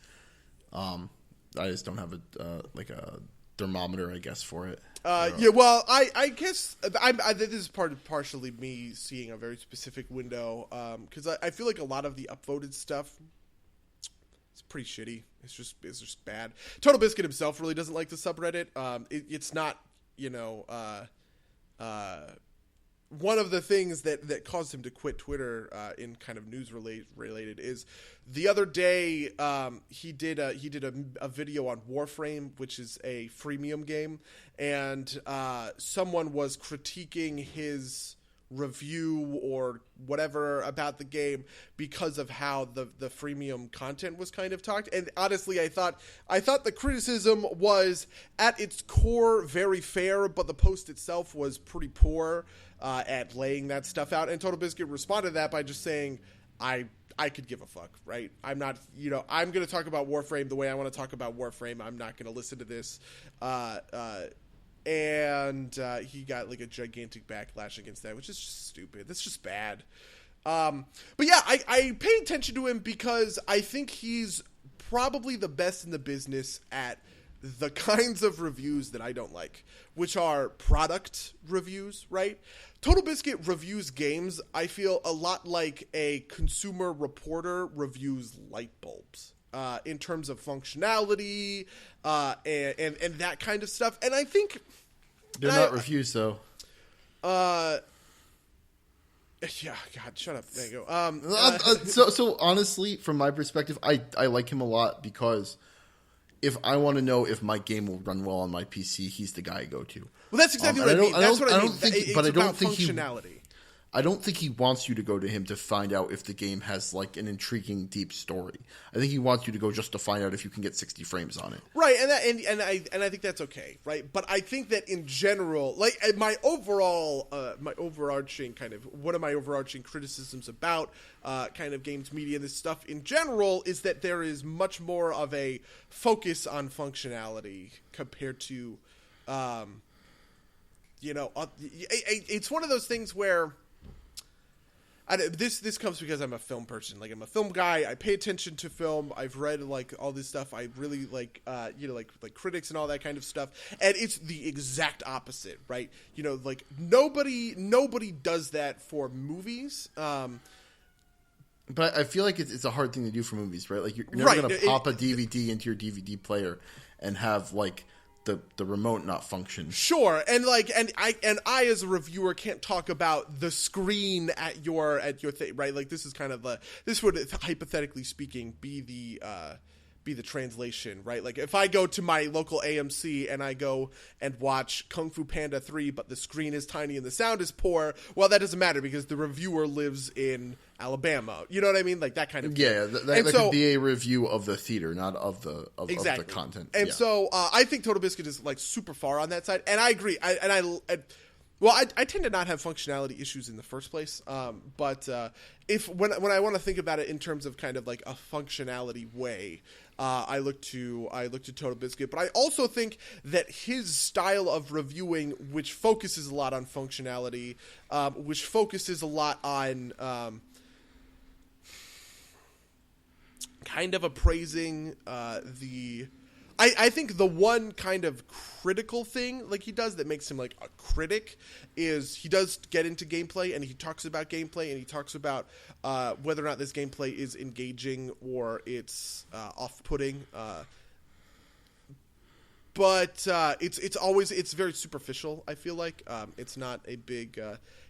I just don't have a thermometer, I guess, for it. Yeah, well, I guess this is partially me seeing a very specific window, because I feel like a lot of the upvoted stuff is pretty shitty. It's just bad. Totalbiscuit himself really doesn't like the subreddit. It's not, one of the things that caused him to quit Twitter in kind of news related is the other day he did a video on Warframe, which is a freemium game, and someone was critiquing his review or whatever about the game because of how the freemium content was kind of talked. And honestly, I thought the criticism was at its core very fair, but the post itself was pretty poor at laying that stuff out. And Totalbiscuit responded to that by just saying, I could give a fuck, right? I'm not, I'm going to talk about Warframe the way I want to talk about Warframe. I'm not going to listen to this. And he got like a gigantic backlash against that, which is just stupid. That's just bad. But yeah, I pay attention to him because I think he's probably the best in the business at the kinds of reviews that I don't like, which are product reviews, right? Totalbiscuit reviews games, I feel, a lot like a consumer reporter reviews light bulbs in terms of functionality and that kind of stuff. And I think... They're not reviews, though. Yeah, God, shut up. There you go. So honestly, from my perspective, I like him a lot because if I want to know if my game will run well on my PC, he's the guy I go to. Well, that's exactly what I mean. That's what I mean. But I don't about think functionality. I don't think he wants you to go to him to find out if the game has like an intriguing, deep story. I think he wants you to go just to find out if you can get 60 frames on it. Right, and I think that's okay, right? But I think that in general, like my overarching kind of one of my overarching criticisms about kind of games media and this stuff in general is that there is much more of a focus on functionality compared to, it's one of those things where. This comes because I'm a film person. Like, I'm a film guy. I pay attention to film. I've read like all this stuff. I really like like critics and all that kind of stuff. And it's the exact opposite, right? Like nobody does that for movies. But I feel like it's a hard thing to do for movies, right? Like you're never right. going to pop a DVD into your DVD player and have like the remote not function. Sure, and I as a reviewer can't talk about the screen at your thing, right? Like this is kind of this would hypothetically speaking be the translation, right? Like if I go to my local AMC and I go and watch Kung Fu Panda 3, but the screen is tiny and the sound is poor, well, that doesn't matter because the reviewer lives in Alabama. You know what I mean? Like that kind of thing. Yeah, that could be a review of the theater, not of the exactly. of the content. And so I think Totalbiscuit is like super far on that side, and I agree. I tend to not have functionality issues in the first place, but when I want to think about it in terms of kind of like a functionality way, I look to Totalbiscuit. But I also think that his style of reviewing, which focuses a lot on functionality, which focuses a lot on kind of appraising the. I think the one kind of critical thing like he does that makes him like a critic is he does get into gameplay and he talks about gameplay and he talks about whether or not this gameplay is engaging or it's off-putting. But it's very superficial. I feel like it's not a big.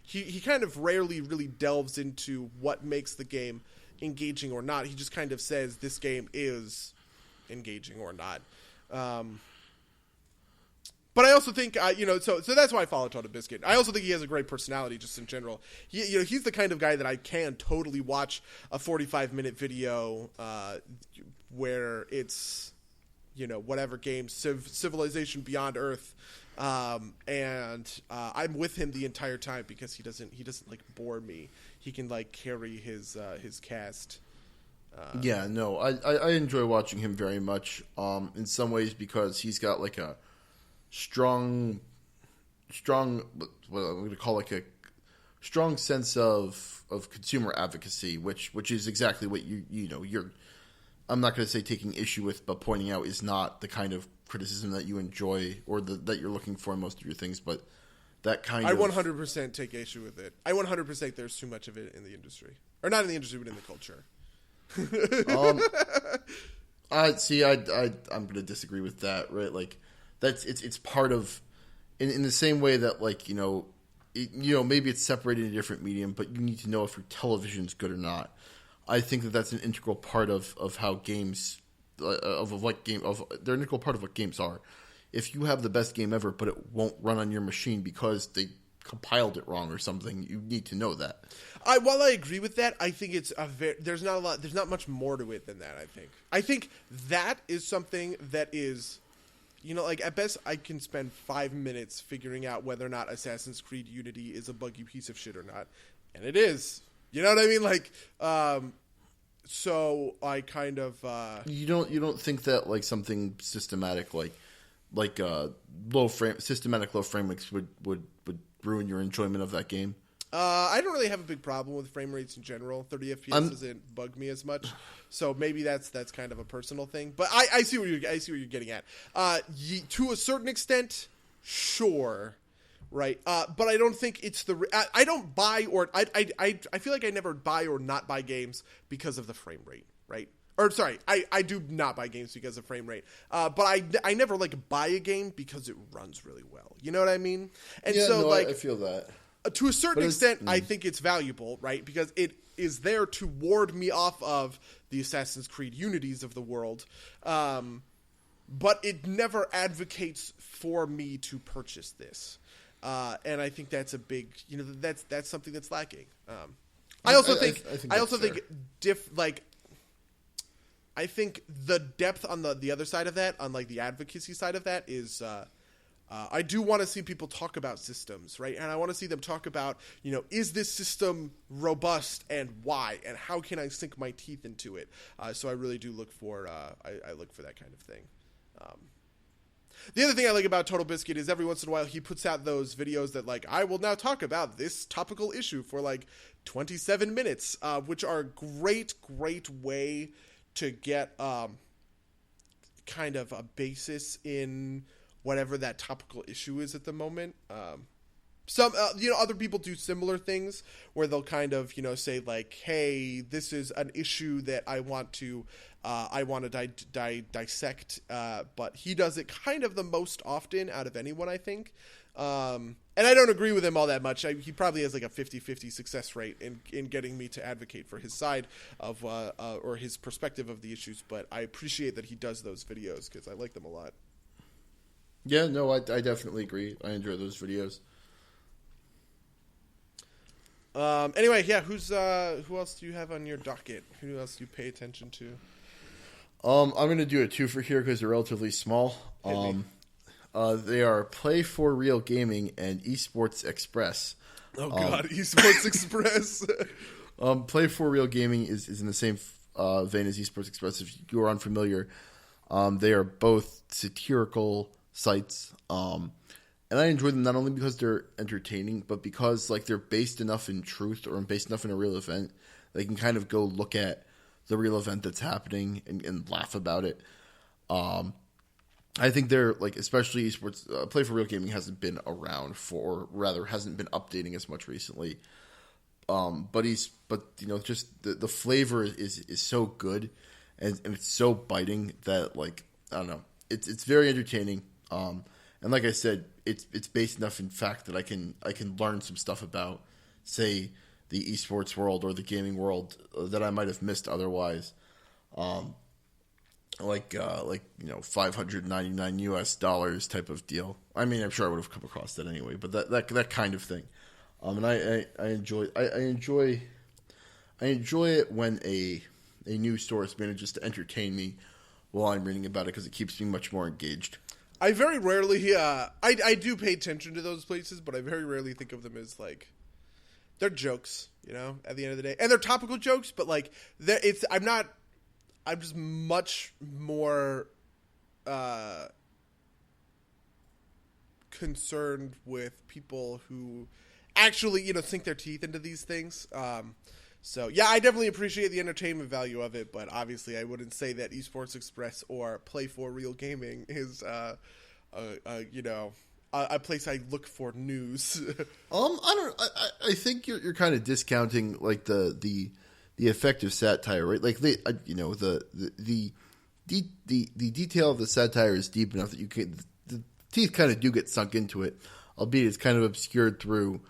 He kind of rarely really delves into what makes the game engaging or not. He just kind of says this game is engaging or not. But I also think, so that's why I follow Totalbiscuit. I also think he has a great personality just in general. He's the kind of guy that I can totally watch a 45-minute video where it's, whatever game, Civilization Beyond Earth, and I'm with him the entire time because he doesn't like bore me. He can like carry his cast. Yeah, no, I enjoy watching him very much. In some ways because he's got like a strong, what I'm going to call like a strong sense of consumer advocacy, which is exactly what you're. I'm not going to say taking issue with, but pointing out is not the kind of criticism that you enjoy or that you're looking for in most of your things, but that kind I 100% take issue with it. I 100% there's too much of it in the industry, or not in the industry, but in the culture. I'm going to disagree with that, right? Like it's part of in the same way that like, maybe it's separated in a different medium, but you need to know if your television's good or not. I think that's an integral part of how games they're an integral part of what games are. If you have the best game ever, but it won't run on your machine because they compiled it wrong or something, you need to know that. While I agree with that, I think it's there's not much more to it than that. I think that is something that is, like at best I can spend 5 minutes figuring out whether or not Assassin's Creed Unity is a buggy piece of shit or not, and it is. You know what I mean? Like, so I kind of you don't think that like something systematic systematic low frame rates would ruin your enjoyment of that game? I don't really have a big problem with frame rates in general. 30 FPS doesn't bug me as much, so maybe that's kind of a personal thing. But I see what you're getting at. To a certain extent, sure, right? But I don't think it's I don't buy or I feel like I never buy or not buy games because of the frame rate, right? Or sorry, I do not buy games because of frame rate. But I never like buy a game because it runs really well. You know what I mean? And yeah, so no, like I feel that. To a certain extent, I think it's valuable, right? Because it is there to ward me off of the Assassin's Creed Unities of the world. But it never advocates for me to purchase this. And I think that's a big, that's something that's lacking. I also think I think the depth on the other side of that, on like the advocacy side of that, is I do want to see people talk about systems, right? And I want to see them talk about, is this system robust and why, and how can I sink my teeth into it? So I really do look for I look for that kind of thing. The other thing I like about Totalbiscuit is every once in a while he puts out those videos that like, I will now talk about this topical issue for like 27 minutes, which are a great way to get kind of a basis in whatever that topical issue is at the moment. Some other people do similar things where they'll kind of say like, hey, this is an issue that I want to dissect, but he does it kind of the most often out of anyone, I think. And I don't agree with him all that much. He probably has like a 50-50 success rate in getting me to advocate for his side of or his perspective of the issues, but I appreciate that he does those videos because I like them a lot. Yeah, no, I definitely agree. I enjoy those videos. Anyway, yeah, who else do you have on your docket? Who else do you pay attention to? I'm going to do a two for here because they're relatively small. They are Play for Real Gaming and Esports Express. Oh God, Esports Express. Play for Real Gaming is in the same vein as Esports Express. If you are unfamiliar, they are both satirical sites. And I enjoy them not only because they're entertaining, but because like they're based enough in truth or based enough in a real event. They can kind of go look at the real event that's happening and laugh about it. I think they're like, especially esports, Play for Real Gaming hasn't been around hasn't been updating as much recently. But just the flavor is so good and it's so biting that like, I don't know, it's very entertaining. And like I said, it's based enough in fact that I can learn some stuff about, say, the esports world or the gaming world that I might have missed otherwise. Like $599 US type of deal. I mean, I'm sure I would have come across that anyway, but that kind of thing. And I enjoy it when a news source manages to entertain me while I'm reading about it because it keeps me much more engaged. I very rarely, I do pay attention to those places, but I very rarely think of them as like, they're jokes, at the end of the day, and they're topical jokes. But like, I'm just much more concerned with people who actually, sink their teeth into these things. So yeah, I definitely appreciate the entertainment value of it, but obviously I wouldn't say that Esports Express or Play for Real Gaming is, a place I look for news. I think you're kind of discounting like the effect of satire, right? Like the detail of the satire is deep enough that the teeth kind of do get sunk into it, albeit it's kind of obscured through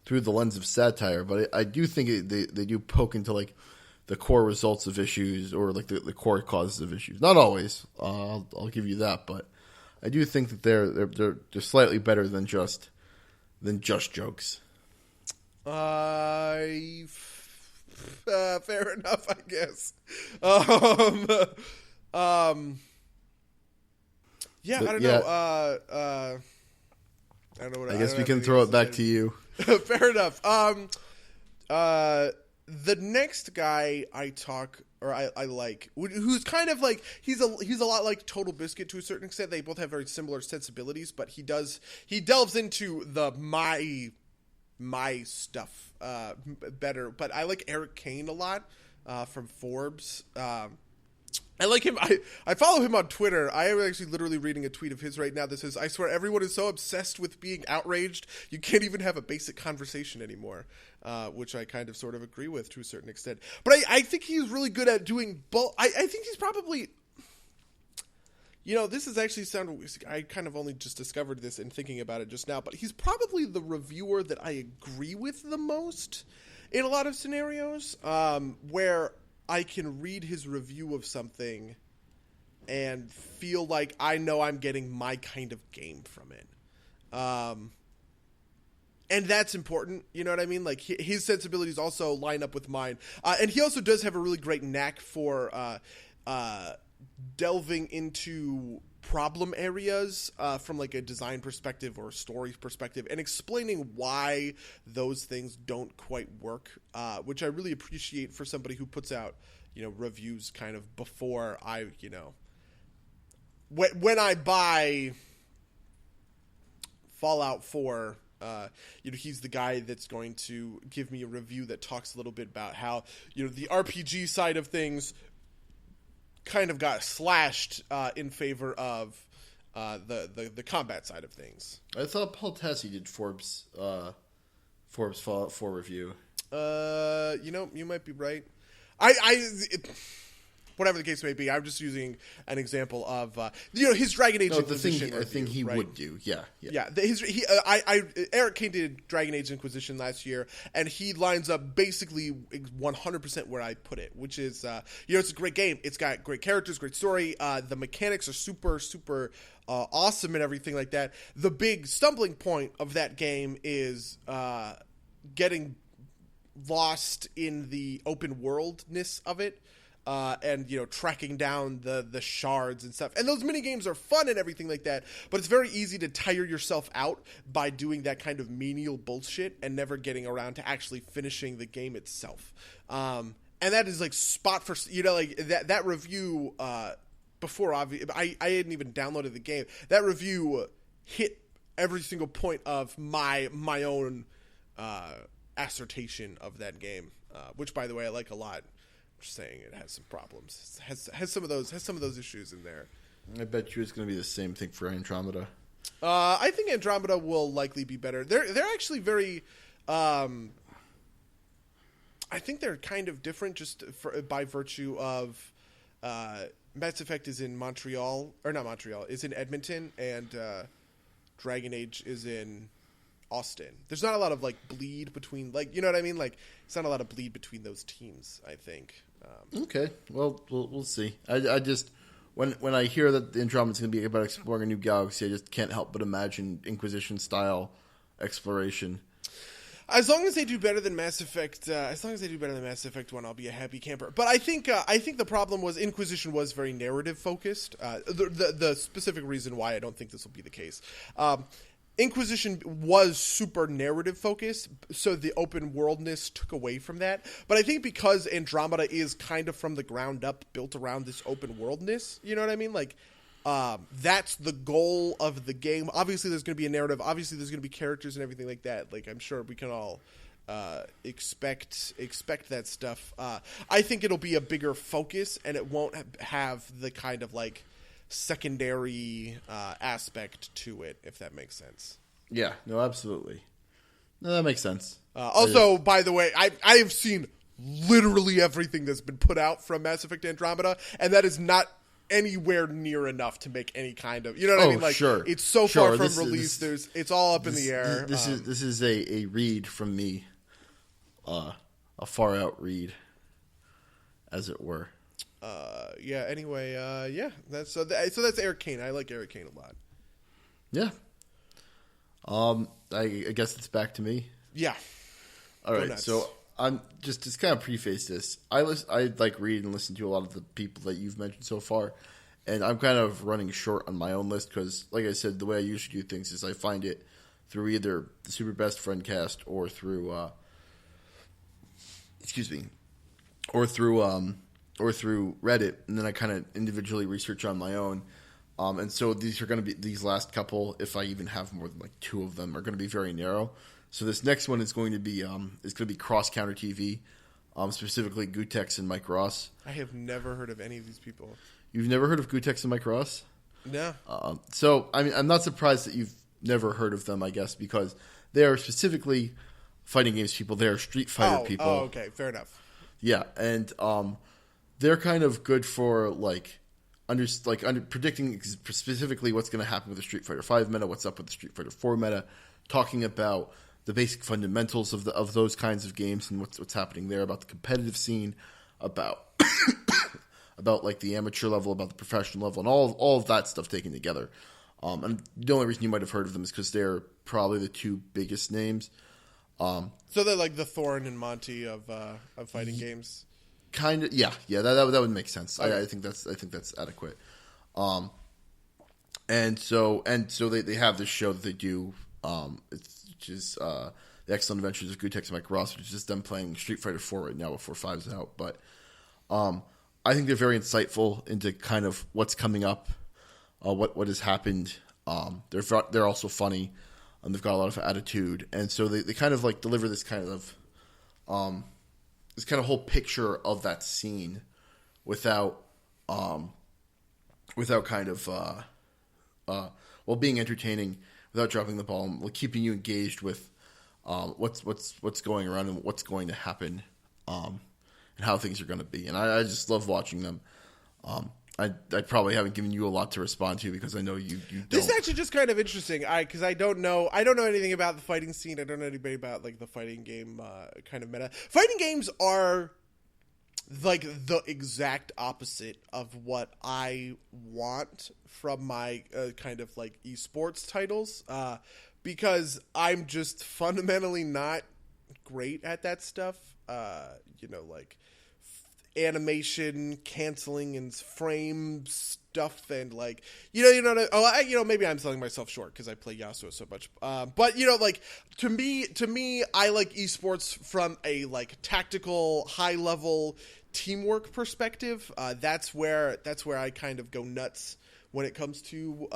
the lens of satire. But I do think they do poke into like the core results of issues or like the core causes of issues. Not always, I'll give you that, but I do think that they're slightly better than just jokes. Fair enough, I guess. Yeah, I don't know. I don't know what I guess we can throw it back to you. Fair enough. The next guy I like, who's kind of like, he's a lot like Totalbiscuit to a certain extent. They both have very similar sensibilities, but he delves into my stuff better. But I like Eric Kane a lot from Forbes. I like him. I follow him on Twitter. I am actually literally reading a tweet of his right now that says, "I swear everyone is so obsessed with being outraged, you can't even have a basic conversation anymore," which I kind of sort of agree with to a certain extent. But I think he's really good at doing both. I think he's probably... this is actually I kind of only just discovered this in thinking about it just now, but he's probably the reviewer that I agree with the most in a lot of scenarios, where I can read his review of something and feel like I know I'm getting my kind of game from it. And that's important, you know what I mean? Like, his sensibilities also line up with mine. And he also does have a really great knack for delving into problem areas from like a design perspective or a story perspective and explaining why those things don't quite work, which I really appreciate for somebody who puts out, reviews kind of before I, when I buy Fallout 4, he's the guy that's going to give me a review that talks a little bit about how, the RPG side of things kind of got slashed in favor of the combat side of things. I thought Paul Tassi did Forbes Fallout 4 review. You might be right. Whatever the case may be, I'm just using an example of his Dragon Age Inquisition. I think he would do, yeah. Eric Kane did Dragon Age Inquisition last year, and he lines up basically 100% where I put it, which is it's a great game. It's got great characters, great story. The mechanics are super, super awesome and everything like that. The big stumbling point of that game is getting lost in the open worldness of it. And tracking down the shards and stuff, and those mini games are fun and everything like that. But it's very easy to tire yourself out by doing that kind of menial bullshit and never getting around to actually finishing the game itself. And that is like spot for that review. Before I hadn't even downloaded the game. That review hit every single point of my own assertion of that game, which by the way I like a lot. Just saying, it has some problems. Has some of those issues in there. I bet you it's going to be the same thing for Andromeda. I think Andromeda will likely be better. They're actually very. I think they're kind of different just by virtue of Mass Effect is in Montreal, or not Montreal, is in Edmonton, and Dragon Age is in Austin. There's not a lot of like bleed between, like, you know what I mean? Like, it's not a lot of bleed between those teams, I think. Okay, well, we'll see. I just when I hear that Andromeda's going to be about exploring a new galaxy, I just can't help but imagine Inquisition style exploration. As long as they do better than Mass Effect, 1, I'll be a happy camper. But I think the problem was Inquisition was very narrative focused. The specific reason why I don't think this will be the case. Inquisition was super narrative focused, so the open worldness took away from that. But I think because Andromeda is kind of from the ground up built around this open worldness, you know what I mean? Like, that's the goal of the game. Obviously, there's going to be a narrative. Obviously, there's going to be characters and everything like that. Like, I'm sure we can all expect that stuff. I think it'll be a bigger focus, and it won't have the kind of like secondary aspect to it, if that makes sense. Yeah, no, absolutely. No, that makes sense. Also, by the way, I have seen literally everything that's been put out from Mass Effect Andromeda, and that is not anywhere near enough to make any kind of, you know what I mean? Like, sure. It's so far from release. It's all up in the air. This is a read from me, a far out read, as it were. Yeah. Anyway, yeah. That's Eric Kane. I like Eric Kane a lot. Yeah. I guess it's back to me. Yeah. All right. So I'm just kind of preface this. I like read and listen to a lot of the people that you've mentioned so far, and I'm kind of running short on my own list because, like I said, the way I usually do things is I find it through either the Super Best Friend cast or through, or through Reddit, and then I kind of individually research on my own. And so these are going to be, these last couple, if I even have more than like two of them, are going to be very narrow. So this next one is going to be Cross Counter TV, specifically Gutex and Mike Ross. I have never heard of any of these people. You've never heard of Gutex and Mike Ross? No. So I mean, I'm not surprised that you've never heard of them. I guess because they are specifically fighting games people. They are Street Fighter people. Oh, okay, fair enough. Yeah, and they're kind of good for predicting specifically what's going to happen with the Street Fighter 5 meta, what's up with the Street Fighter 4 meta, talking about the basic fundamentals of those kinds of games and what's happening there, about the competitive scene, about like the amateur level, about the professional level, and all of that stuff taken together. And the only reason you might have heard of them is because they're probably the two biggest names. So they're like the Thorin and Monty of fighting games. Kind of, yeah. That would make sense. Okay. I think that's adequate. And so they have this show that they do, which is The Excellent Adventures of Gutex and Mike Ross, which is just them playing Street Fighter 4 right now before 5's out. But I think they're very insightful into kind of what's coming up, what has happened. They're also funny, and they've got a lot of attitude, and so they kind of like deliver this kind of whole picture of that scene without kind of while being entertaining, without dropping the ball, and keeping you engaged with what's going around and what's going to happen, and how things are going to be. And I just love watching them. I probably haven't given you a lot to respond to because I know you don't. This is actually just kind of interesting. Because I don't know anything about the fighting scene. I don't know anybody about like the fighting game kind of meta. Fighting games are like the exact opposite of what I want from my kind of like esports titles. Because I'm just fundamentally not great at that stuff. Like animation canceling and frame stuff and like maybe I'm selling myself short because I play Yasuo so much, but like to me I like esports from a like tactical high level teamwork perspective. That's where I kind of go nuts when it comes to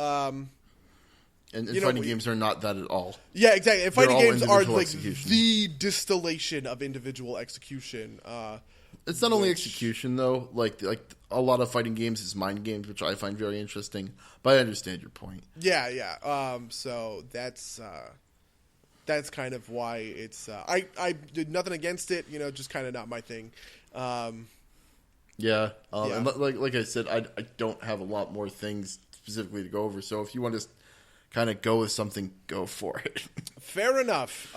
and fighting games are not that at all. Yeah, exactly. And fighting games are like execution. the distillation of individual execution. It's not only execution though. Like a lot of fighting games is mind games, which I find very interesting. But I understand your point. Yeah. So that's kind of why it's. I did nothing against it. Just kind of not my thing. Yeah. And like I said, I don't have a lot more things specifically to go over. So if you want to kind of go with something, go for it. Fair enough.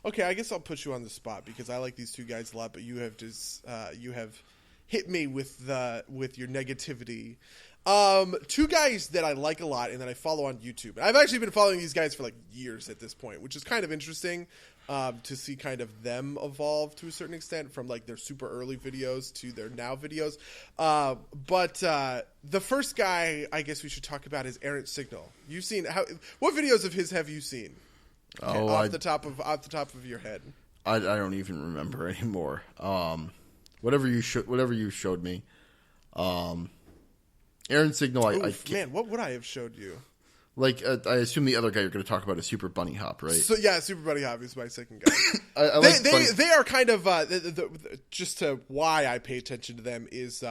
Okay, I guess I'll put you on the spot because I like these two guys a lot, but you have hit me with your negativity. Two guys that I like a lot and that I follow on YouTube. And I've actually been following these guys for like years at this point, which is kind of interesting to see kind of them evolve to a certain extent from like their super early videos to their now videos. But the first guy I guess we should talk about is Errant Signal. What videos of his have you seen? Off the top of your head. I don't even remember anymore. Whatever you showed me. Errant Signal. Man, what would I have showed you? Like I assume the other guy you're going to talk about is Super Bunny Hop, right? So yeah, Super Bunny Hop is my second guy. They are kind of just to why I pay attention to them is.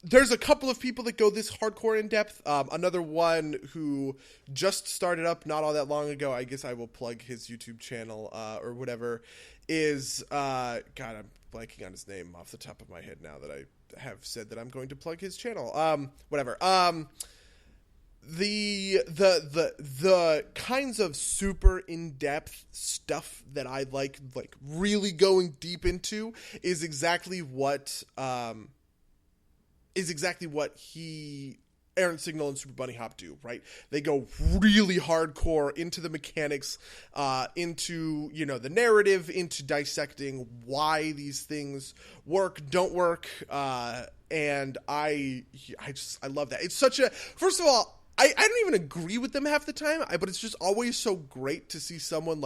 There's a couple of people that go this hardcore in depth. Another one who just started up not all that long ago. I guess I will plug his YouTube channel or whatever. Is God, I'm blanking on his name off the top of my head now that I have said that I'm going to plug his channel. Whatever. The kinds of super in depth stuff that I like really going deep into is exactly what. Errant Signal and Super Bunny Hop do, right? They go really hardcore into the mechanics, into, the narrative, into dissecting why these things work, don't work, and I love that. It's such a, first of all, I don't even agree with them half the time, but it's just always so great to see someone,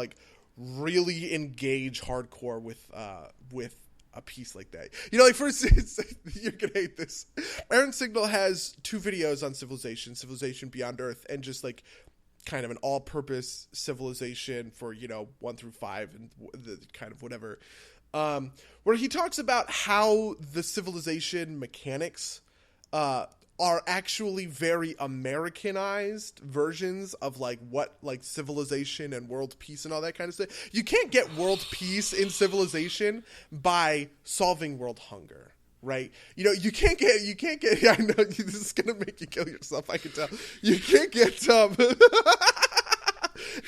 really engage hardcore with a piece like that. For instance, you're gonna hate this. Errant Signal has two videos on Civilization Beyond Earth, and just kind of an all-purpose civilization for 1 through 5 and the kind of whatever, where he talks about how the civilization mechanics are actually very Americanized versions of like what like civilization and world peace and all that kind of stuff. You can't get world peace in Civilization by solving world hunger. Right, you can't get. I know this is gonna make you kill yourself. I can tell. You can't get.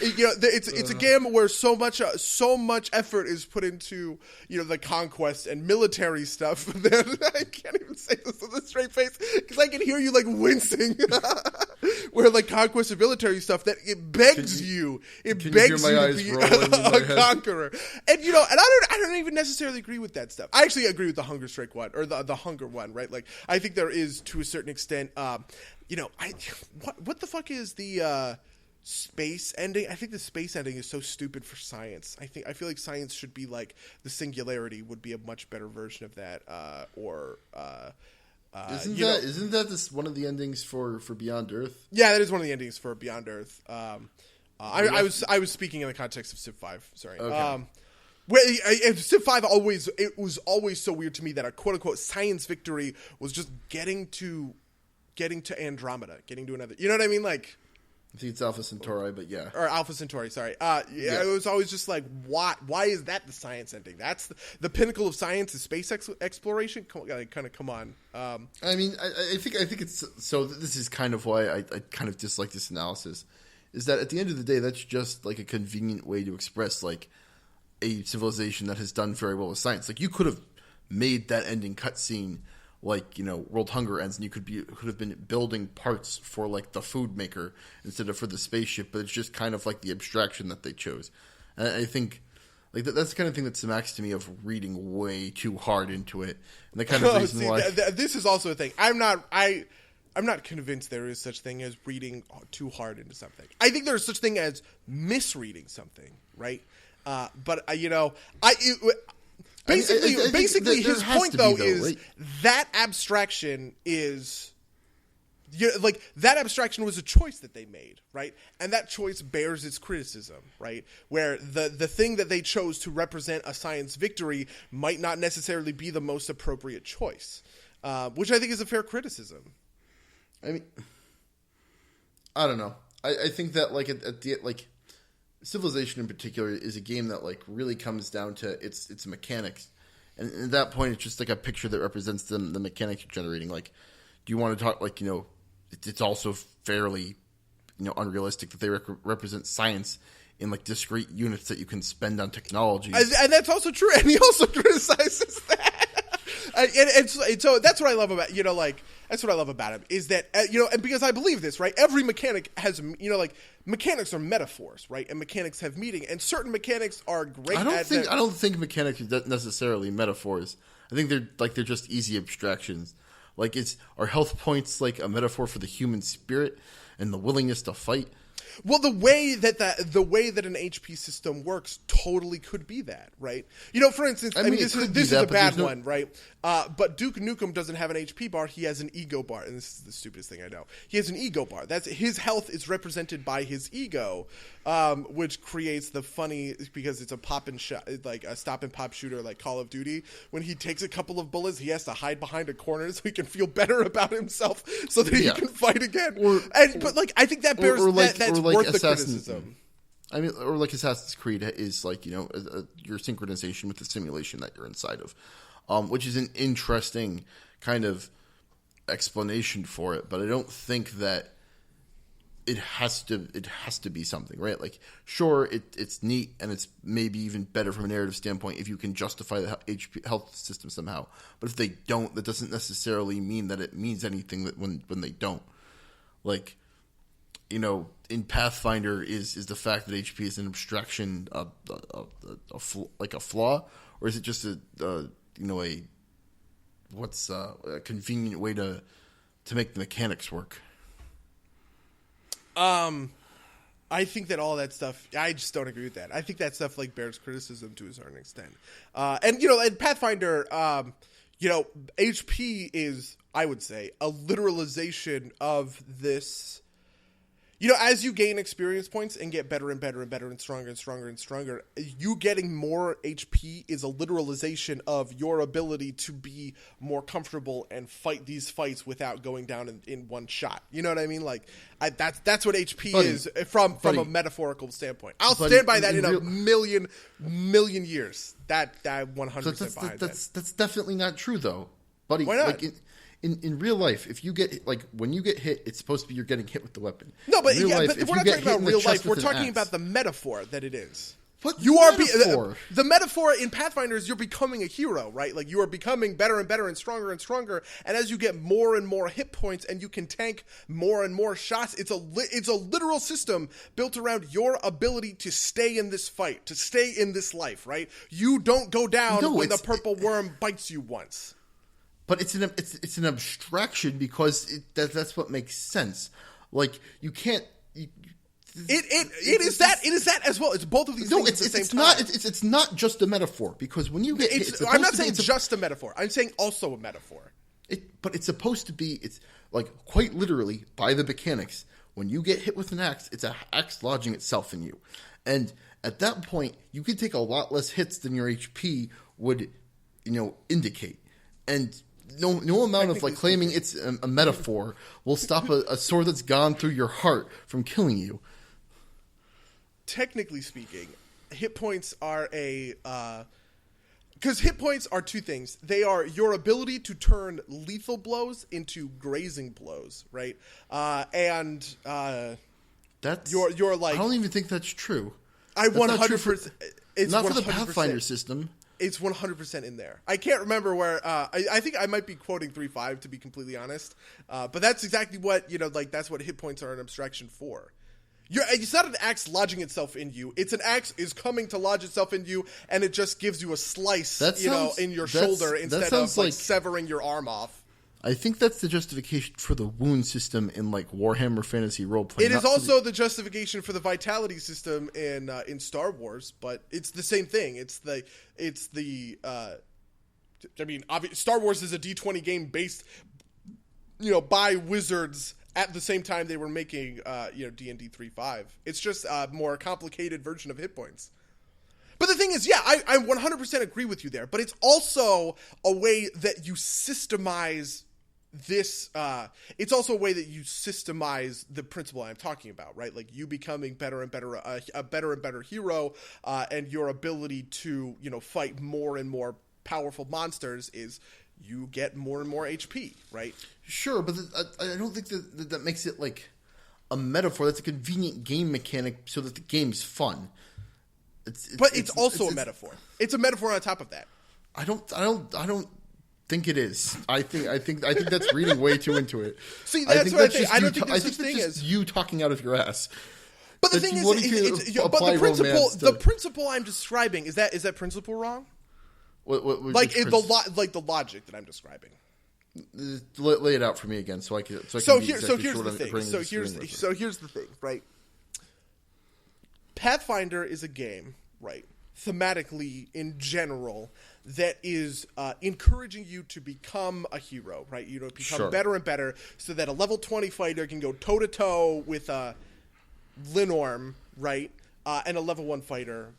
It's a game where so much effort is put into the conquest and military stuff that I can't even say this with a straight face because I can hear you like wincing. Where like conquest and military stuff that it begs you to be a conqueror, and I don't even necessarily agree with that stuff. I actually agree with the hunger strike one or the hunger one, right? Like I think there is to a certain extent, what the fuck is the space ending? I think the space ending is so stupid for science. I feel like science should be like the singularity would be a much better version of that, Isn't that this one of the endings for Beyond Earth? Yeah, that is one of the endings for Beyond Earth. I was speaking in the context of Civ 5. Sorry. Okay. Civ 5 it was always so weird to me that a quote unquote science victory was just getting to Andromeda, getting to another. You know what I mean? Like, I think it's Alpha Centauri, but yeah. Or Alpha Centauri, sorry. It was always just like, why is that the science ending? That's the pinnacle of science is space exploration? Come on. I mean, I think it's... So this is kind of why I kind of dislike this analysis, is that at the end of the day, that's just like a convenient way to express like a civilization that has done very well with science. Like you could have made that ending cutscene like world hunger ends, and you could have been building parts for like the food maker instead of for the spaceship, but it's just kind of like the abstraction that they chose. And I think like that's the kind of thing that smacks to me of reading way too hard into it, and the kind of reason why this is also a thing. I'm not convinced there is such thing as reading too hard into something. I think there's such thing as misreading something, right? Basically, his point though is right? That abstraction is, that abstraction was a choice that they made, right? And that choice bears its criticism, right? Where the thing that they chose to represent a science victory might not necessarily be the most appropriate choice, which I think is a fair criticism. I mean, I don't know. I think that like at the like. Civilization in particular is a game that like really comes down to its mechanics, and at that point it's just like a picture that represents the mechanics you're generating. Like, do you want to talk like it's also fairly unrealistic that they represent science in like discrete units that you can spend on technology, and that's also true. And he also criticizes that, and so that's what I love about that's what I love about him is that and because I believe this, right? Every mechanic has mechanics are metaphors, right? And mechanics have meaning, and certain mechanics are great. I don't think mechanics are necessarily metaphors. I think they're just easy abstractions. Like are health points like a metaphor for the human spirit and the willingness to fight? Well, the way that an HP system works totally could be that, right? For instance, this is a bad one, right? But Duke Nukem doesn't have an HP bar; he has an ego bar, and this is the stupidest thing I know. He has an ego bar. That's his health is represented by his ego, which creates the funny because it's a pop and shot, like a stop and pop shooter, like Call of Duty. When he takes a couple of bullets, he has to hide behind a corner so he can feel better about himself, so that he can fight again. But I think that bears that's worth the criticism. I mean, or like Assassin's Creed is like your synchronization with the simulation that you're inside of, which is an interesting kind of explanation for it. But I don't think that it has to be something, right? Like, sure, it's neat and it's maybe even better from a narrative standpoint if you can justify the HP health system somehow. But if they don't, that doesn't necessarily mean that it means anything that when they don't, like. In Pathfinder is the fact that HP is an abstraction, like a flaw, or is it just a convenient way to make the mechanics work? I think that all that stuff, I just don't agree with that. I think that stuff like bears criticism to a certain extent. And Pathfinder, HP is, I would say, a literalization of this. You know, as you gain experience points and get better and better and better and stronger and stronger and stronger, you getting more HP is a literalization of your ability to be more comfortable and fight these fights without going down in one shot. You know what I mean? Like, that's what HP is from a metaphorical standpoint. I'll stand by that in a million years. That 100% behind that. That's definitely not true, though. Buddy, why not? Like in real life, if you get, like, when you get hit, it's supposed to be you're getting hit with the weapon. No, but, but we're not talking about real life. We're talking about the metaphor that it is. What you metaphor? are the metaphor in Pathfinder is you're becoming a hero, right? Like, you are becoming better and better and stronger, and as you get more and more hit points and you can tank more and more shots, it's a literal system built around your ability to stay in this fight, to stay in this life, right? You don't go down when the purple worm bites you once. But it's an abstraction because that's what makes sense. Like, you can't. It is that as well. It's both of these things at the same time. It's not just a metaphor because when you get hit, I'm not saying just a metaphor. I'm saying also a metaphor. But it's supposed to be. It's like quite literally by the mechanics. When you get hit with an axe, it's an axe lodging itself in you, and at that point, you can take a lot less hits than your HP would, indicate, and. No amount of like claiming it's a metaphor will stop a sword that's gone through your heart from killing you. Technically speaking, hit points are because hit points are two things. They are your ability to turn lethal blows into grazing blows, right? That's you're like, I don't even think that's true. I 100%. It's not 100%. For the Pathfinder system. It's 100% in there. I can't remember where. I think I might be quoting 3.5 to be completely honest. But that's exactly what that's what hit points are an abstraction for. It's not an axe lodging itself in you. It's an axe is coming to lodge itself in you, and it just gives you a slice, in your shoulder instead of like severing your arm off. I think that's the justification for the wound system in like Warhammer Fantasy Roleplay. It is also the justification for the vitality system in Star Wars, but it's the same thing. Star Wars is a D20 game based, by wizards at the same time they were making, D&D 3.5. It's just a more complicated version of hit points. But the thing is, I 100% agree with you there, but it's also a way that you systemize this, it's also a way that you systemize the principle I'm talking about, right? Like you becoming better and better, a better and better hero, and your ability to, fight more and more powerful monsters is you get more and more HP, right? Sure, but I don't think that makes it like a metaphor. That's a convenient game mechanic so that the game's fun. It's also a metaphor. It's a metaphor on top of that. I don't think it is. I think that's reading way too into it. See, that's what I think. I don't think there's such thing as you talking out of your ass. But the thing is, the principle I'm describing is that principle wrong? What the logic that I'm describing. Lay it out for me again, so I can. So here's the thing, right? Pathfinder is a game, right? Thematically, in general, that is encouraging you to become a hero, right? Become better and better, so that a level 20 fighter can go toe to toe with Linorm, right? And a level 1 fighter,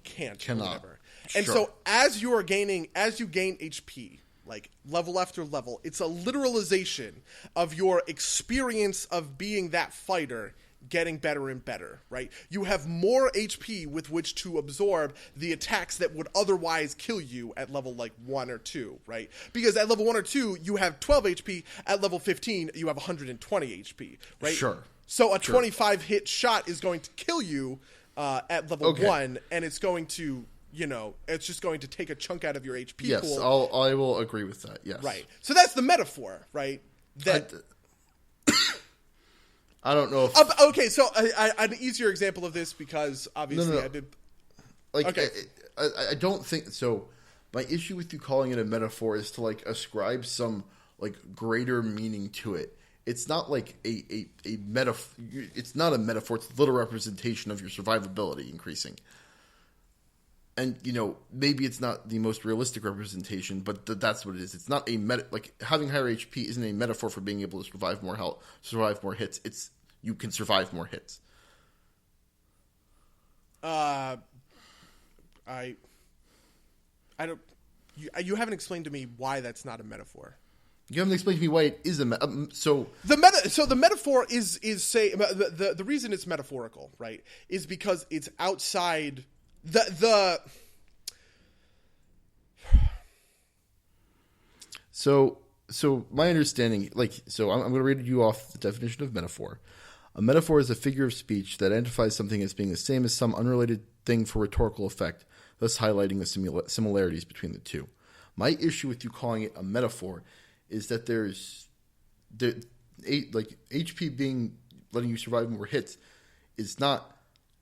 cannot, or whatever. And so as you gain HP, like level after level, it's a literalization of your experience of being that fighter getting better and better, right? You have more HP with which to absorb the attacks that would otherwise kill you at level 1 or 2, right? Because at level 1 or 2, you have 12 HP. At level 15, you have 120 HP, right? Sure. So a 25 hit shot is going to kill you at level 1, and it's going to, it's just going to take a chunk out of your HP pool. Yes, I will agree with that, yes. Right. So that's the metaphor, right? I don't know if... okay, so an easier example of this, because obviously I did... I don't think... So, my issue with you calling it a metaphor is to, ascribe some, greater meaning to it. It's not like a metaphor. It's not a metaphor. It's a literal representation of your survivability increasing. And, maybe it's not the most realistic representation, but that's what it is. It's not a having higher HP isn't a metaphor for being able to survive more health, survive more hits. It's you can survive more hits. I don't. You haven't explained to me why that's not a metaphor. You haven't explained to me why it is a so the metaphor is say the reason it's metaphorical, right, is because it's outside the. So my understanding, I'm going to read you off the definition of metaphor. A metaphor is a figure of speech that identifies something as being the same as some unrelated thing for rhetorical effect, thus highlighting the similarities between the two. My issue with you calling it a metaphor is that HP letting you survive more hits is not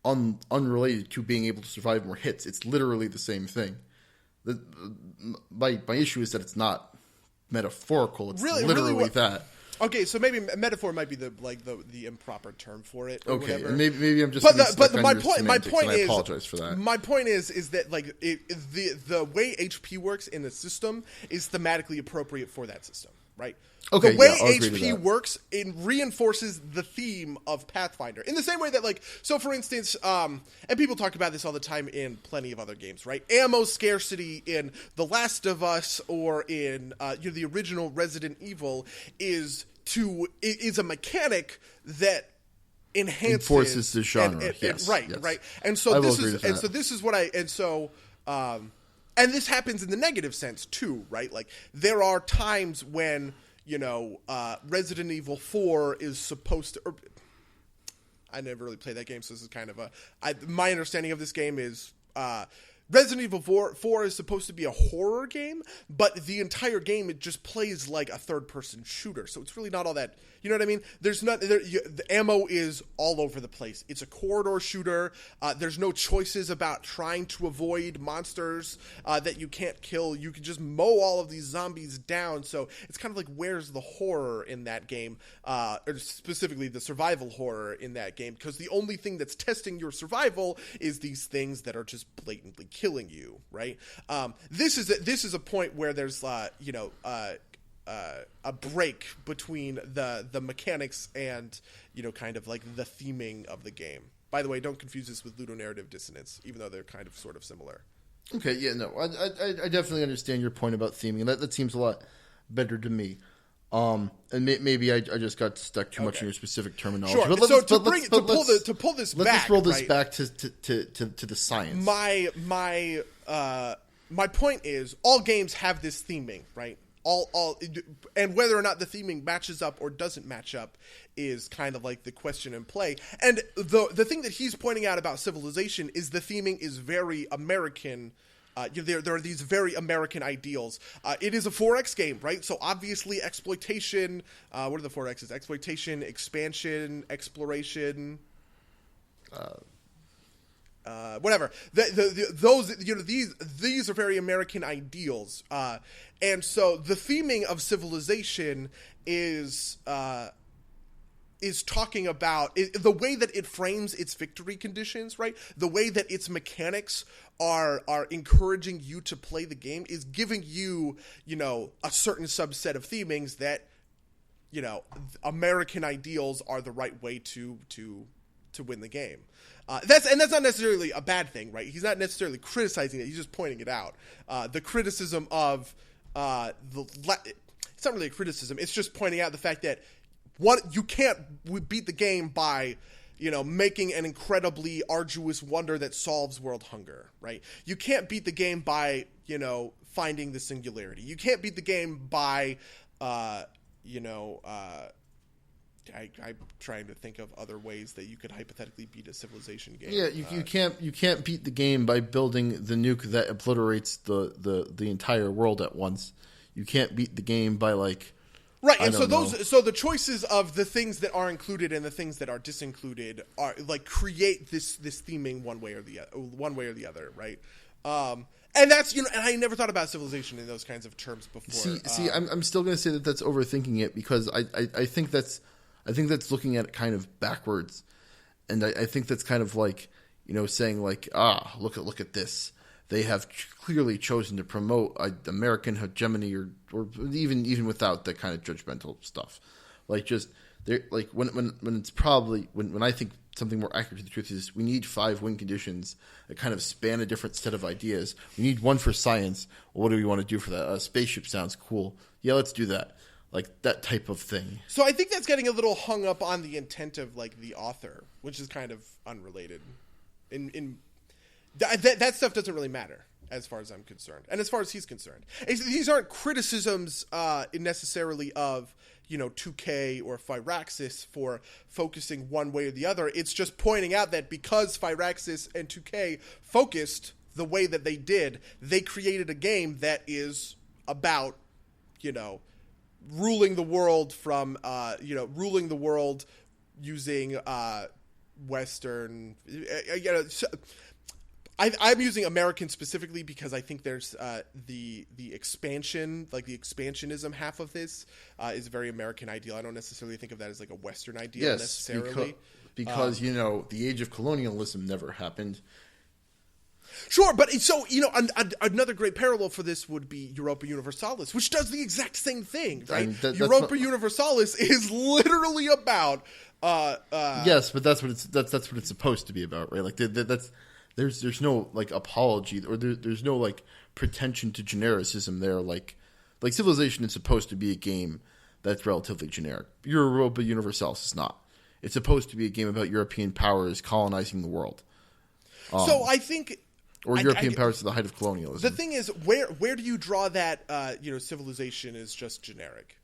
unrelated to being able to survive more hits. It's literally the same thing. My issue is that it's not metaphorical. It's literally that. Okay, so maybe metaphor might be the improper term for it. Or okay, whatever. Maybe I'm just. But my point is, I apologize for that. My point is that the way HP works in the system is thematically appropriate for that system, right? Okay, the way I'll agree to HP that. works, it reinforces the theme of Pathfinder in the same way that, so for instance, and people talk about this all the time in plenty of other games, right? Ammo scarcity in The Last of Us or in the original Resident Evil is a mechanic that enforces the genre. Yes. Right. And so this happens in the negative sense too, right? Like there are times when Resident Evil 4 is supposed to. I never really played that game, so this is kind of my understanding of this game is Resident Evil 4 is supposed to be a horror game, but the entire game, it just plays like a third-person shooter, so it's really not all that. You know what I mean? The ammo is all over the place. It's a corridor shooter. There's no choices about trying to avoid monsters that you can't kill. You can just mow all of these zombies down. So it's kind of like, where's the horror in that game? Or specifically the survival horror in that game? Because the only thing that's testing your survival is these things that are just blatantly killing you, right? This is a point where there's a break between the mechanics and kind of like the theming of the game. By the way, don't confuse this with ludonarrative dissonance, even though they're kind of sort of similar. Okay, yeah, no, I definitely understand your point about theming. That seems a lot better to me. And maybe I just got stuck too much in your specific terminology. Sure. But to pull this back, let's roll this right? back to the science. My point is, all games have this theming, right? And whether or not the theming matches up or doesn't match up is kind of like the question in play. And the thing that he's pointing out about Civilization is the theming is very American. There are these very American ideals. It is a 4X game, right? So obviously exploitation. What are the 4Xs? Exploitation, expansion, exploration. Whatever. These are very American ideals, and so the theming of Civilization is talking about the way that it frames its victory conditions, right? The way that its mechanics are encouraging you to play the game is giving you, a certain subset of themings that, American ideals are the right way to win the game. That's not necessarily a bad thing, right? He's not necessarily criticizing it. He's just pointing it out. The criticism of it's not really a criticism. It's just pointing out the fact that you can't beat the game by, making an incredibly arduous wonder that solves world hunger, right? You can't beat the game by, finding the singularity. You can't beat the game by, I'm trying to think of other ways that you could hypothetically beat a Civilization game. Yeah, you can't beat the game by building the nuke that obliterates the entire world at once. You can't beat the game by right, and so the choices of the things that are included and the things that are disincluded are create this theming one way or the other, right? And that's and I never thought about Civilization in those kinds of terms before. See, I'm still going to say that that's overthinking it because I think that's looking at it kind of backwards, and I think that's kind of saying look at this. They have clearly chosen to promote American hegemony, or even without that kind of judgmental stuff. They're like when it's probably when I think something more accurate to the truth is we need 5 win conditions that kind of span a different set of ideas. We need one for science. Well, what do we want to do for that? A spaceship sounds cool. Yeah, let's do that. Like that type of thing. So I think that's getting a little hung up on the intent of like the author, which is kind of unrelated. That stuff doesn't really matter as far as I'm concerned, and as far as he's concerned. These aren't criticisms necessarily of 2K or Firaxis for focusing one way or the other. It's just pointing out that because Firaxis and 2K focused the way that they did, they created a game that is about ruling the world from ruling the world using Western. I'm using American specifically because I think there's the expansion, like the expansionism half of this is a very American ideal. I don't necessarily think of that as like a Western ideal necessarily. Because the age of colonialism never happened. Sure, but so another great parallel for this would be Europa Universalis, which does the exact same thing, right? Europa Universalis is literally about. Yes, but that's what it's supposed to be about, right? Like that's. There's no like apology or there's no like pretension to genericism there. Like Civilization is supposed to be a game that's relatively generic. Europa Universalis is not. It's supposed to be a game about European powers colonizing the world. So I think, European powers to the height of colonialism. The thing is, where do you draw that? Civilization is just generic.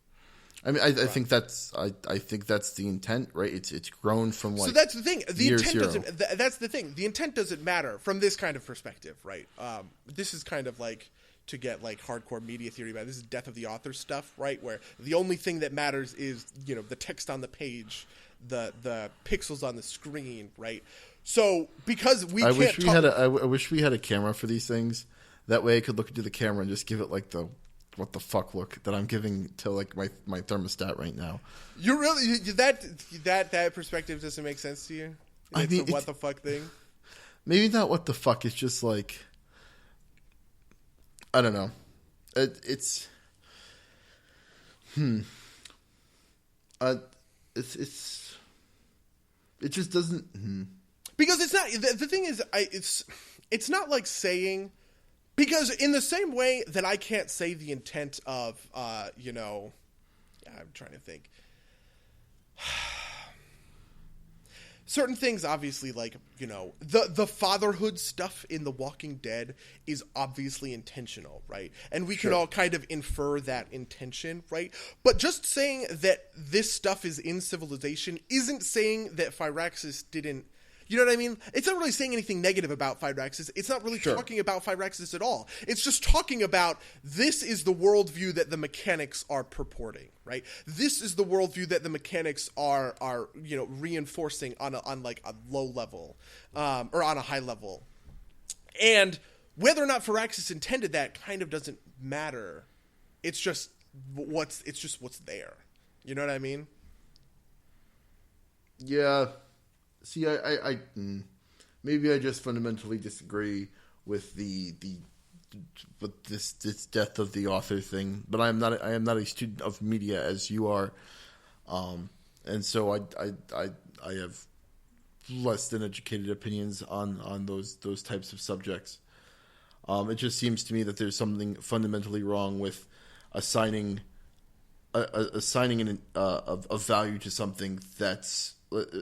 I mean, I think that's the intent, right? It's grown from like. So that's the thing. The intent zero. doesn't. That's the thing. The intent doesn't matter from this kind of perspective, right? This is kind of like to get like hardcore media theory about. This is death of the author stuff, right? Where the only thing that matters is the text on the page, the pixels on the screen, right? So because I wish we had a camera for these things. That way, I could look into the camera and just give it like the. What the fuck look that I'm giving to like my thermostat right now. You really that perspective doesn't make sense to you? It's a what the fuck thing? Maybe not what the fuck. It's just like I don't know. It just doesn't because it's not the thing is it's not like saying. Because in the same way that I can't say the intent of, I'm trying to think. Certain things, obviously, like, the fatherhood stuff in The Walking Dead is obviously intentional, right? And we can all kind of infer that intention, right? But just saying that this stuff is in Civilization isn't saying that Firaxis didn't. You know what I mean? It's not really saying anything negative about Firaxis. It's not really talking about Firaxis at all. It's just talking about this is the worldview that the mechanics are purporting, right? This is the worldview that the mechanics are reinforcing on like a low level or on a high level. And whether or not Firaxis intended that kind of doesn't matter. It's just what's there. You know what I mean? Yeah. See, I maybe I just fundamentally disagree with this death of the author thing, but I am not a student of media as you are, and so I have less than educated opinions on those types of subjects. It just seems to me that there's something fundamentally wrong with assigning a value to something that's.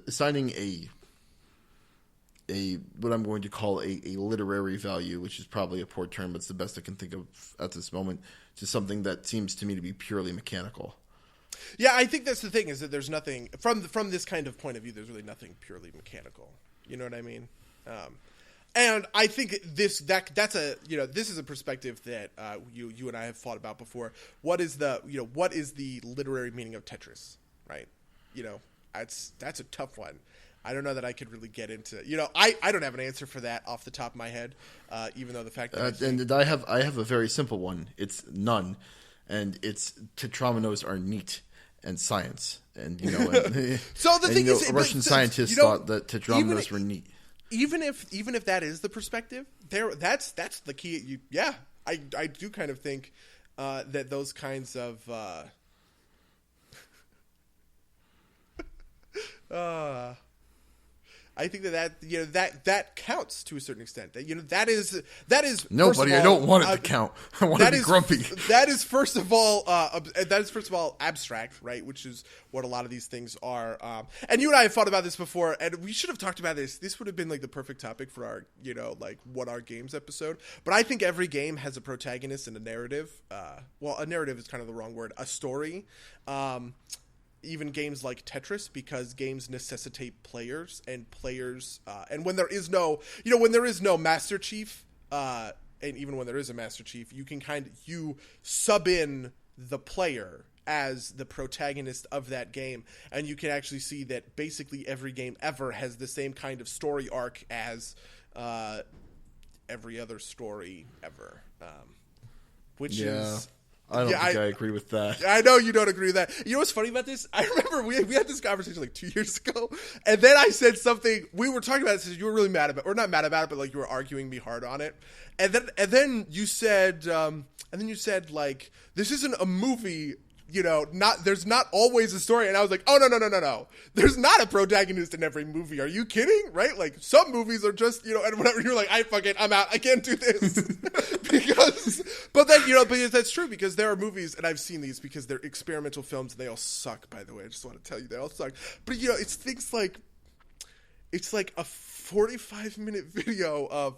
Assigning a what I'm going to call a literary value, which is probably a poor term, but it's the best I can think of at this moment, to something that seems to me to be purely mechanical. Yeah, I think that's the thing, is that there's nothing from this kind of point of view. There's really nothing purely mechanical. You know what I mean? And I think that's this is a perspective that you and I have thought about before. What is the literary meaning of Tetris, right? That's a tough one. I don't know that I could really get into. I don't have an answer for that off the top of my head. Even though the fact that I have a very simple one. It's none, and it's tetrominoes are neat and science. And so the thing is, Russian scientists thought that tetrominoes were neat. Even if that is the perspective, that's the key. I do kind of think that those kinds of. I think that counts to a certain extent. That is no, buddy. I don't want it to count. I want to be grumpy. That is first of all abstract, right? Which is what a lot of these things are. And you and I have thought about this before, and we should have talked about this. This would have been like the perfect topic for our what are games episode. But I think every game has a protagonist and a narrative. A narrative is kind of the wrong word. A story. Even games like Tetris, because games necessitate players, and when there is no Master Chief, and even when there is a Master Chief, you sub in the player as the protagonist of that game, and you can actually see that basically every game ever has the same kind of story arc as every other story ever, which is... I don't think I agree with that. I know you don't agree with that. You know what's funny about this? I remember we had this conversation like 2 years ago, and then I said something. We were talking about it. You were really mad about it. Or not mad about it, but like you were arguing me hard on it. And then you said, like, this isn't a movie. There's not always a story. And I was like, oh, no. There's not a protagonist in every movie. Are you kidding? Right? Like, some movies are just, and whatever. You're like, I'm out. I can't do this. But that's true, because there are movies, and I've seen these because they're experimental films, and they all suck, by the way. I just want to tell you, they all suck. But, it's things like, it's like a 45-minute video of,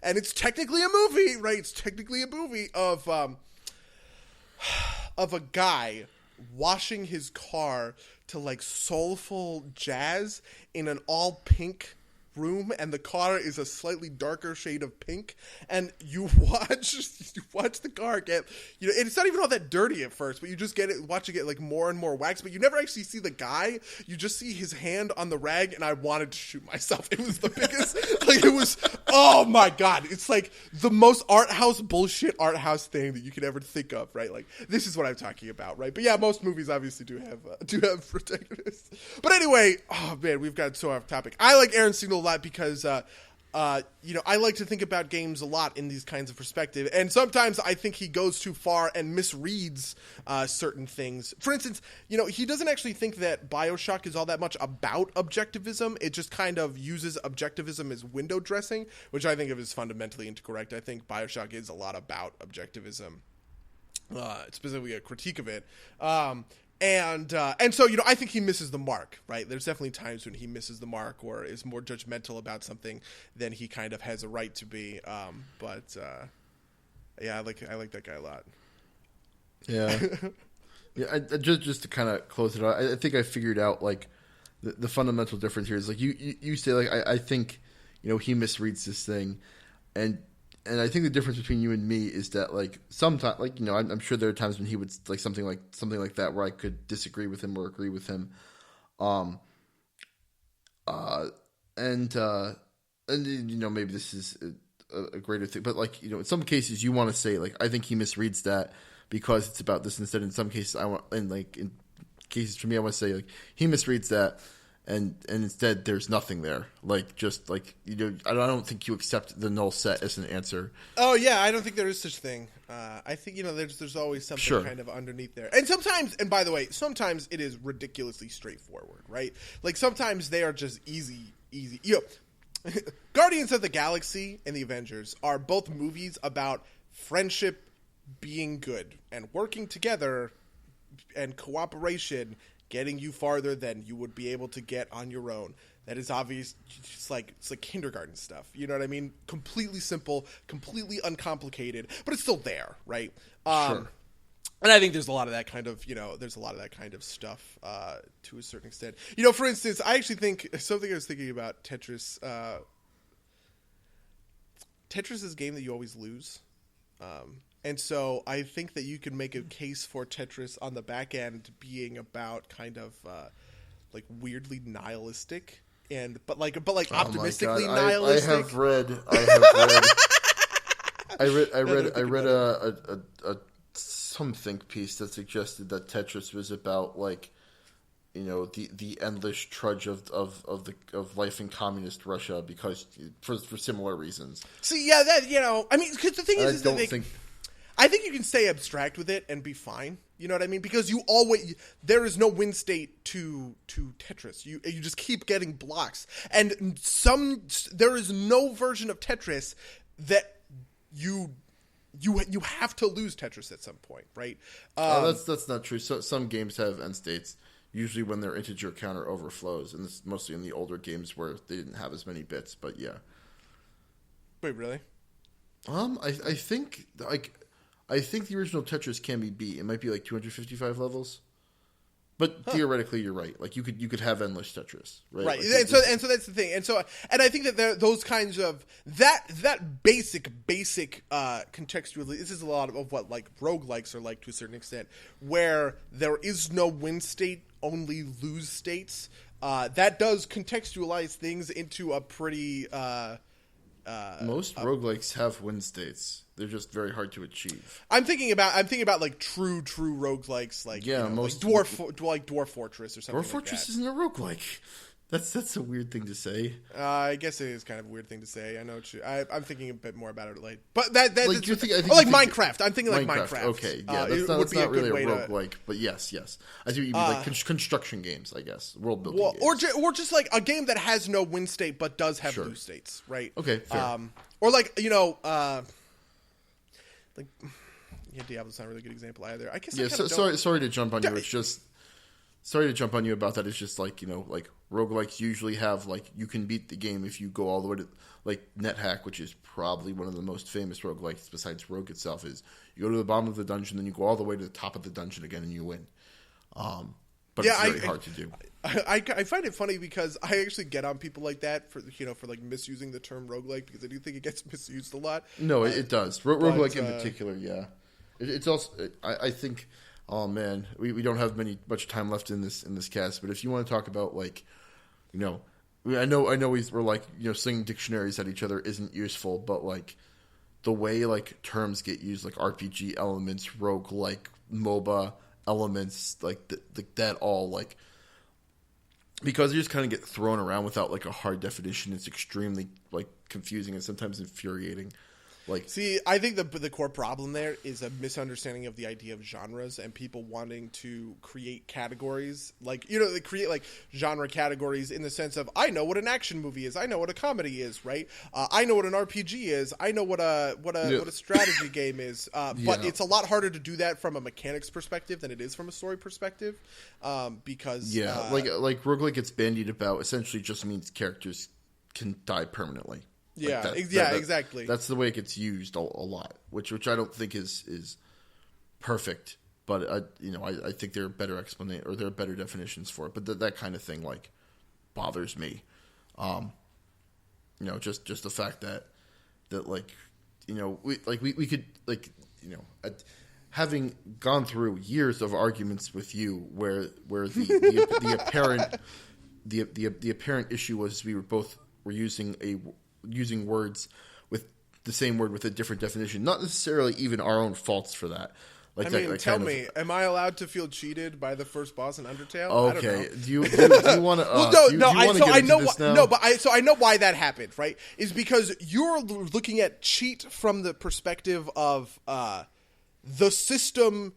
and it's technically a movie, right? It's technically a movie of a guy washing his car to like soulful jazz in an all pink room, and the car is a slightly darker shade of pink, and you watch the car get, it's not even all that dirty at first, but you just watch it get like more and more wax, but you never actually see the guy. You just see his hand on the rag, and I wanted to shoot myself. It was the biggest, oh my God. It's like the most art house thing that you could ever think of, right? Like, this is what I'm talking about, right? But yeah, most movies obviously do have protagonists. But anyway, oh man, we've gotten so off topic. I like Errant Signal a lot because I like to think about games a lot in these kinds of perspective, and sometimes I think he goes too far and misreads certain things. For instance, he doesn't actually think that BioShock is all that much about objectivism. It just kind of uses objectivism as window dressing, which I think of is fundamentally incorrect. I think BioShock is a lot about objectivism, specifically a critique of it. And so, I think he misses the mark, right? There's definitely times when he misses the mark or is more judgmental about something than he kind of has a right to be. Yeah, I like that guy a lot. Yeah. Yeah. Just to kind of close it out, I think I figured out like the fundamental difference here is like you say like I think he misreads this thing, and I think the difference between you and me is that like sometimes like I'm sure there are times when he would like something like that where I could disagree with him or agree with him, and maybe this is a greater thing, but like in some cases you want to say like I think he misreads that because it's about this instead. In some cases in cases for me I want to say like he misreads that. And instead, there's nothing there. Like, just like, I don't think you accept the null set as an answer. Oh, yeah, I don't think there is such thing. I think, there's always something kind of underneath there. And sometimes, and by the way, sometimes it is ridiculously straightforward, right? Like, sometimes they are just easy. Guardians of the Galaxy and the Avengers are both movies about friendship being good and working together and cooperation getting you farther than you would be able to get on your own. That is obvious. It's like kindergarten stuff. You know what I mean? Completely simple, completely uncomplicated, but it's still there, right? Sure. And I think there's a lot of that kind of, stuff to a certain extent. For instance, I actually think something I was thinking about Tetris. Tetris is a game that you always lose. And so I think that you can make a case for Tetris on the back end being about kind of like weirdly nihilistic but optimistically nihilistic. I read a some think piece that suggested that Tetris was about like the endless trudge of life in communist Russia because for similar reasons. See, yeah, that I mean, because the thing is that I think you can stay abstract with it and be fine. You know what I mean? Because there is no win state to Tetris. You just keep getting blocks, and there is no version of Tetris that you have to lose Tetris at some point, right? That's not true. So, some games have end states. Usually when their integer counter overflows, and this is mostly in the older games where they didn't have as many bits. But yeah. Wait, really? I think the original Tetris can be beat. It might be like 255 levels, but theoretically, you're right. Like you could have endless Tetris, right? Right, Like, and so that's the thing. And I think that those kinds of that basic contextually, this is a lot of what like roguelikes are like to a certain extent, where there is no win state, only lose states. That does contextualize things into a pretty. Most roguelikes have win states. They're just very hard to achieve. I'm thinking about like true roguelikes, like most like Dwarf Fortress or something. Dwarf Fortress isn't a roguelike. That's a weird thing to say. I guess it is kind of a weird thing to say. I know. I'm thinking a bit more about it like, but that like Minecraft. I'm thinking like Minecraft. Okay, yeah, that's not really a roguelike, but yes. I see what you mean, like construction games, I guess, world building games. Or just like a game that has no win state but does have lose states, right? Okay, fair. Or like Diablo's not a really good example either. I guess. Yeah. Sorry to jump on you. It's just. Sorry to jump on you about that. It's just like, like roguelikes usually have like you can beat the game if you go all the way to like NetHack, which is probably one of the most famous roguelikes besides Rogue itself, is you go to the bottom of the dungeon, then you go all the way to the top of the dungeon again and you win. But it's very hard to do. I find it funny because I actually get on people like that for like misusing the term roguelike because I do think it gets misused a lot. No, it does. Roguelike in particular, yeah. It's also I think. Oh man, we don't have much time left in this cast, but if you want to talk about like, I know we're like slinging dictionaries at each other isn't useful, but like the way like terms get used, like RPG elements, roguelike, MOBA elements, like that all like because you just kind of get thrown around without like a hard definition. It's extremely like confusing and sometimes infuriating. Like, see, I think the core problem there is a misunderstanding of the idea of genres and people wanting to create categories. Like, they create like genre categories in the sense of I know what an action movie is, I know what a comedy is, right? I know what an RPG is, I know what a strategy game is. But it's a lot harder to do that from a mechanics perspective than it is from a story perspective, because like roguelike gets bandied about essentially just means characters can die permanently. Exactly. That's the way it gets used a lot, which I don't think is perfect. But I think there are better or there are better definitions for it. But that kind of thing like bothers me. Just the fact that like we could like having gone through years of arguments with you where the apparent issue was we were using words with the same word with a different definition, not necessarily even our own faults for that. Like, tell me, am I allowed to feel cheated by the first boss in Undertale? Okay, I don't know. do you want to? I know why that happened. Right, is because you're looking at cheat from the perspective of the system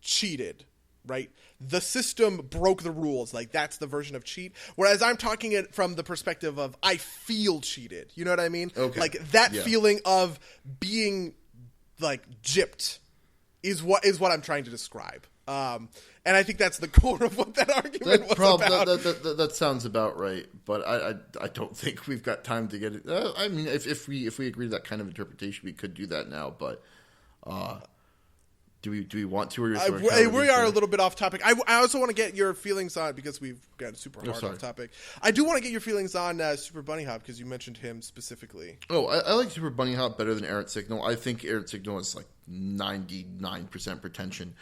cheated, right? The system broke the rules. Like, that's the version of cheat. Whereas I'm talking it from the perspective of I feel cheated. You know what I mean? Okay. Like, that feeling of being, like, gypped is what I'm trying to describe. And I think that's the core of what that argument was about. That sounds about right. But I don't think we've got time to get it. I mean, if we agree to that kind of interpretation, we could do that now. But... Do we want to? Or we are a little bit off topic. I also want to get your feelings on, because we've gotten super hard off topic. I do want to get your feelings on Super Bunny Hop, because you mentioned him specifically. Oh, I like Super Bunny Hop better than Errant Signal. I think Errant Signal is like 99% pretension.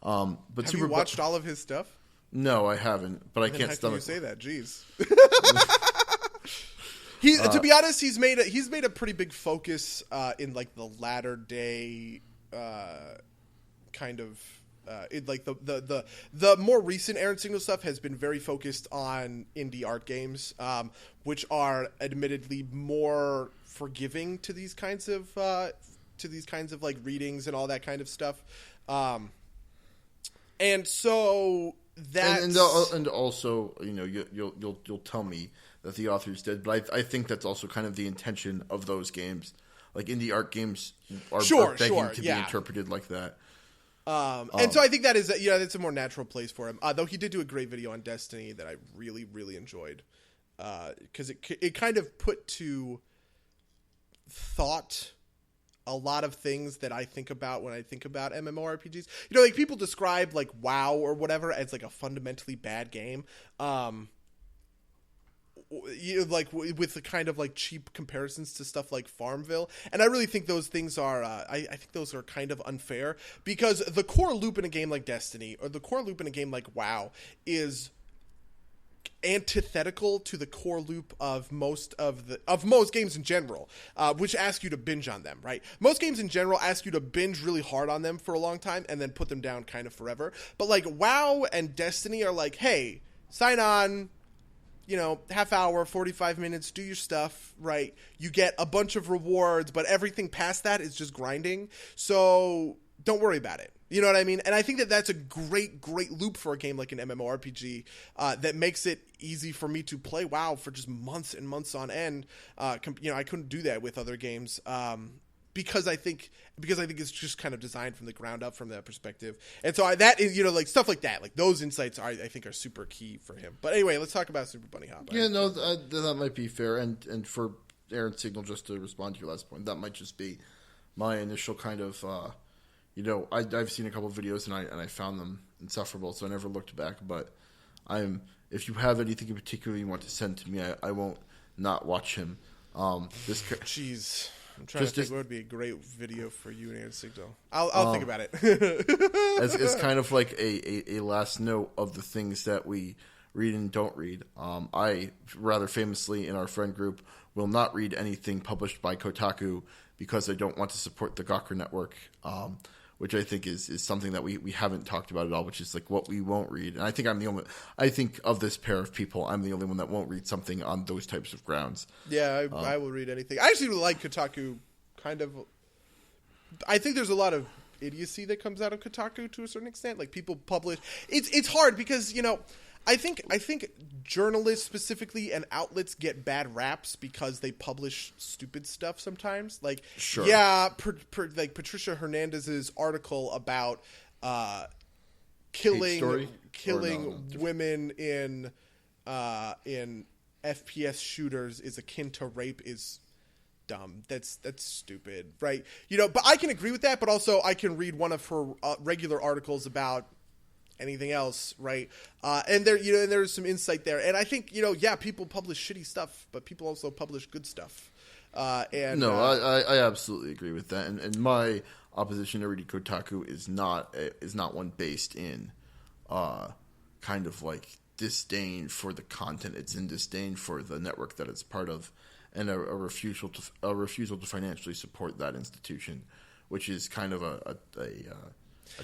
But have you watched all of his stuff? No, I haven't. But I can't stomach. How can you say that? Jeez. To be honest, he's made a pretty big focus in like the latter day. Kind of like the more recent Errant Signal stuff has been very focused on indie art games, which are admittedly more forgiving to these kinds of to these kinds of like readings and all that kind of stuff. And so that's and also, you know, you'll tell me that the authors did, but I think that's also kind of the intention of those games. Like indie art games are begging to be interpreted like that. And so I think that is, that's a more natural place for him. Though he did do a great video on Destiny that I really, really enjoyed. Because it kind of put to thought a lot of things that I think about when I think about MMORPGs. You know, like people describe like WoW or whatever as like a fundamentally bad game. Like with the kind of like cheap comparisons to stuff like Farmville, and I really think those things are I think those are kind of unfair, because the core loop in a game like Destiny or the core loop in a game like WoW is antithetical to the core loop of most games in general, which ask you to binge on them, right? Most games in general ask you to binge really hard on them for a long time and then put them down kind of forever. But like WoW and Destiny are like, hey, sign on, you know, half hour, 45 minutes, do your stuff, right? You get a bunch of rewards, but everything past that is just grinding. So don't worry about it. You know what I mean? And I think that that's a great loop for a game like an MMORPG that makes it easy for me to play WoW for just months and months on end. I couldn't do that with other games because I think it's just kind of designed from the ground up from that perspective. And so that is, you know, like stuff like that, like those insights I think are super key for him. But anyway, let's talk about Super Bunny Hop. Yeah, no, that might be fair. And for Errant Signal, just to respond to your last point, that might just be my initial kind of, you know, I've seen a couple of videos and I found them insufferable, so I never looked back. But if you have anything in particular you want to send to me, I won't not watch him. Jeez. I'm trying to think what would be a great video for you and Errant Signal. I'll think about it. as kind of like a last note of the things that we read and don't read. I, rather famously in our friend group, will not read anything published by Kotaku because I don't want to support the Gawker network, which I think is something that we haven't talked about at all, which is like what we won't read. And I think of this pair of people, I'm the only one that won't read something on those types of grounds. Yeah, I will read anything. I actually like Kotaku kind of. I think there's a lot of idiocy that comes out of Kotaku to a certain extent. Like people publish. It's hard because, you know, I think journalists specifically and outlets get bad raps because they publish stupid stuff sometimes. Like, sure. Yeah, like Patricia Hernandez's article about killing women in FPS shooters is akin to rape is dumb. That's stupid, right? You know, but I can agree with that. But also, I can read one of her regular articles about anything else, right? And there's some insight there. And I think, you know, yeah, people publish shitty stuff, but people also publish good stuff. I absolutely agree with that. And my opposition to reading Kotaku is not one based in kind of like disdain for the content. It's in disdain for the network that it's part of, and a refusal to financially support that institution, which is kind of a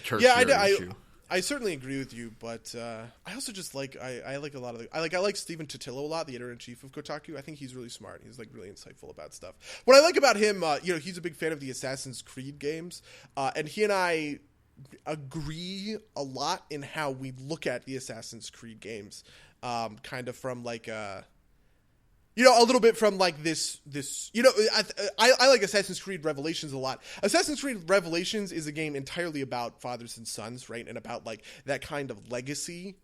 tertiary issue. I certainly agree with you, but I also just like I like a lot of I like Stephen Totilo a lot, the editor-in-chief of Kotaku. I think he's really smart. He's like really insightful about stuff. What I like about him, you know, he's a big fan of the Assassin's Creed games, and he and I agree a lot in how we look at the Assassin's Creed games, kind of from like you know, a little bit from like this, you know, I like Assassin's Creed Revelations a lot. Assassin's Creed Revelations is a game entirely about fathers and sons, right? And about like that kind of legacy.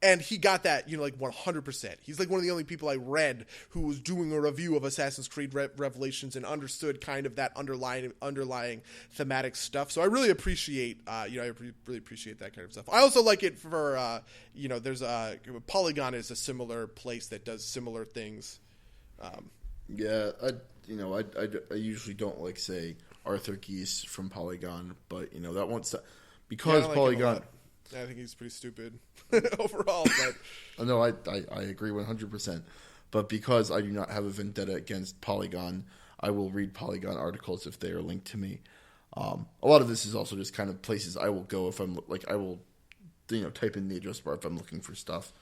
And he got that, you know, like 100%. He's like one of the only people I read who was doing a review of Assassin's Creed Revelations and understood kind of that underlying thematic stuff. So I really appreciate, you know, I really appreciate that kind of stuff. I also like it for, you know, there's Polygon is a similar place that does similar things. Yeah, I usually don't like, say, Arthur Geese from Polygon, but, you know, that won't because Polygon. I think he's pretty stupid overall. But no, I agree 100%. But because I do not have a vendetta against Polygon, I will read Polygon articles if they are linked to me. A lot of this is also just kind of places I will go if I'm like I will, you know, type in the address bar if I'm looking for stuff.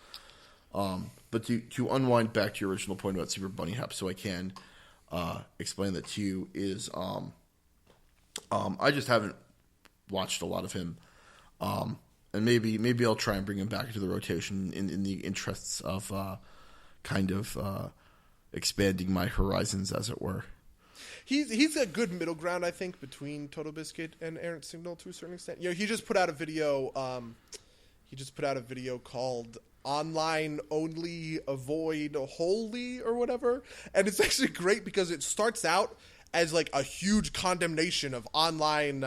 But to unwind back to your original point about Super Bunny Hop, so I can. explain that to you is I just haven't watched a lot of him, and maybe I'll try and bring him back to the rotation in the interests of expanding my horizons, as it were. He's a good middle ground, I think, between Totalbiscuit and Errant Signal to a certain extent. You know, he just put out a video. Called "Online Only Avoid Wholly" or whatever, and it's actually great because it starts out as like a huge condemnation of online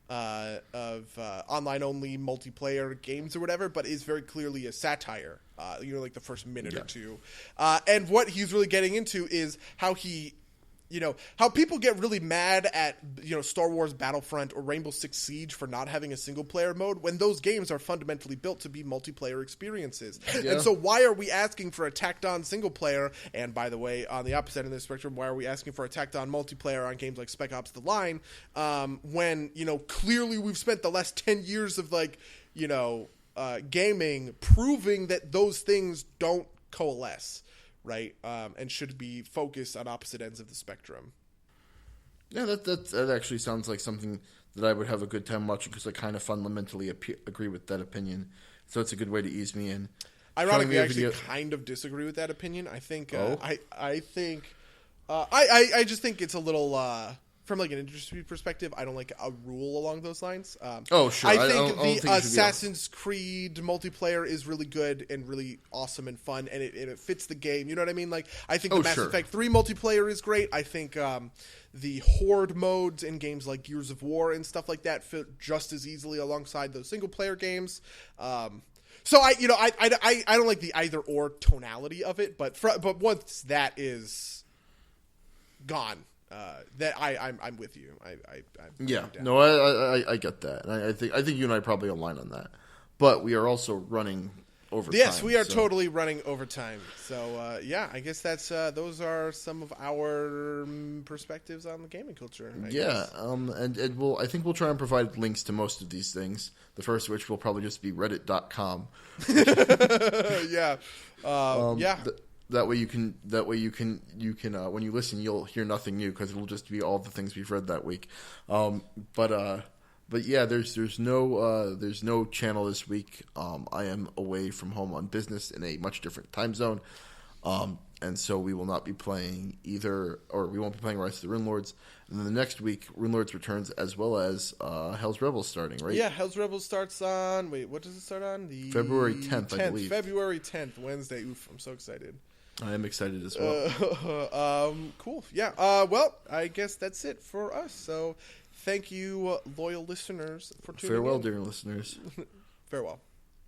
only multiplayer games or whatever, but is very clearly a satire. Like the first minute or two, and what he's really getting into is how how people get really mad at, Star Wars Battlefront or Rainbow Six Siege for not having a single player mode when those games are fundamentally built to be multiplayer experiences. Yeah. And so why are we asking for a tacked on single player? And by the way, on the opposite end of the spectrum, why are we asking for a tacked on multiplayer on games like Spec Ops: The Line, when, clearly we've spent the last 10 years of gaming proving that those things don't coalesce. Right, and should be focused on opposite ends of the spectrum. Yeah, that actually sounds like something that I would have a good time watching because I kind of fundamentally agree with that opinion. So it's a good way to ease me in. Ironically, I actually kind of disagree with that opinion. I think I just think it's a little. From like an industry perspective, I don't like a rule along those lines. Sure. I think the Assassin's Creed multiplayer is really good and really awesome and fun, and it fits the game. You know what I mean? Like, I think the Mass Effect 3 multiplayer is great. I think the Horde modes in games like Gears of War and stuff like that fit just as easily alongside those single player games. So I don't like the either or tonality of it, but once that is gone. I'm with you. I get that. And I think you and I probably align on that. But we are also running overtime. Yes, we are totally running overtime. So I guess that's those are some of our perspectives on the gaming culture. I guess. And I think we'll try and provide links to most of these things. The first of which will probably just be reddit.com. That way you can when you listen you'll hear nothing new because it'll just be all the things we've read that week. But yeah, there's no channel this week. I am away from home on business in a much different time zone. And so we will not be playing we won't be playing Rise of the Rune Lords. And then the next week, Rune Lords returns as well as Hell's Rebels starting, right? Yeah, Hell's Rebels starts on, what does it start on? February 10th, I believe. February 10th, Wednesday. Oof, I'm so excited. I am excited as well. Cool. Yeah. Well, I guess that's it for us. So thank you, loyal listeners, for tuning in. Farewell, dear listeners. Farewell.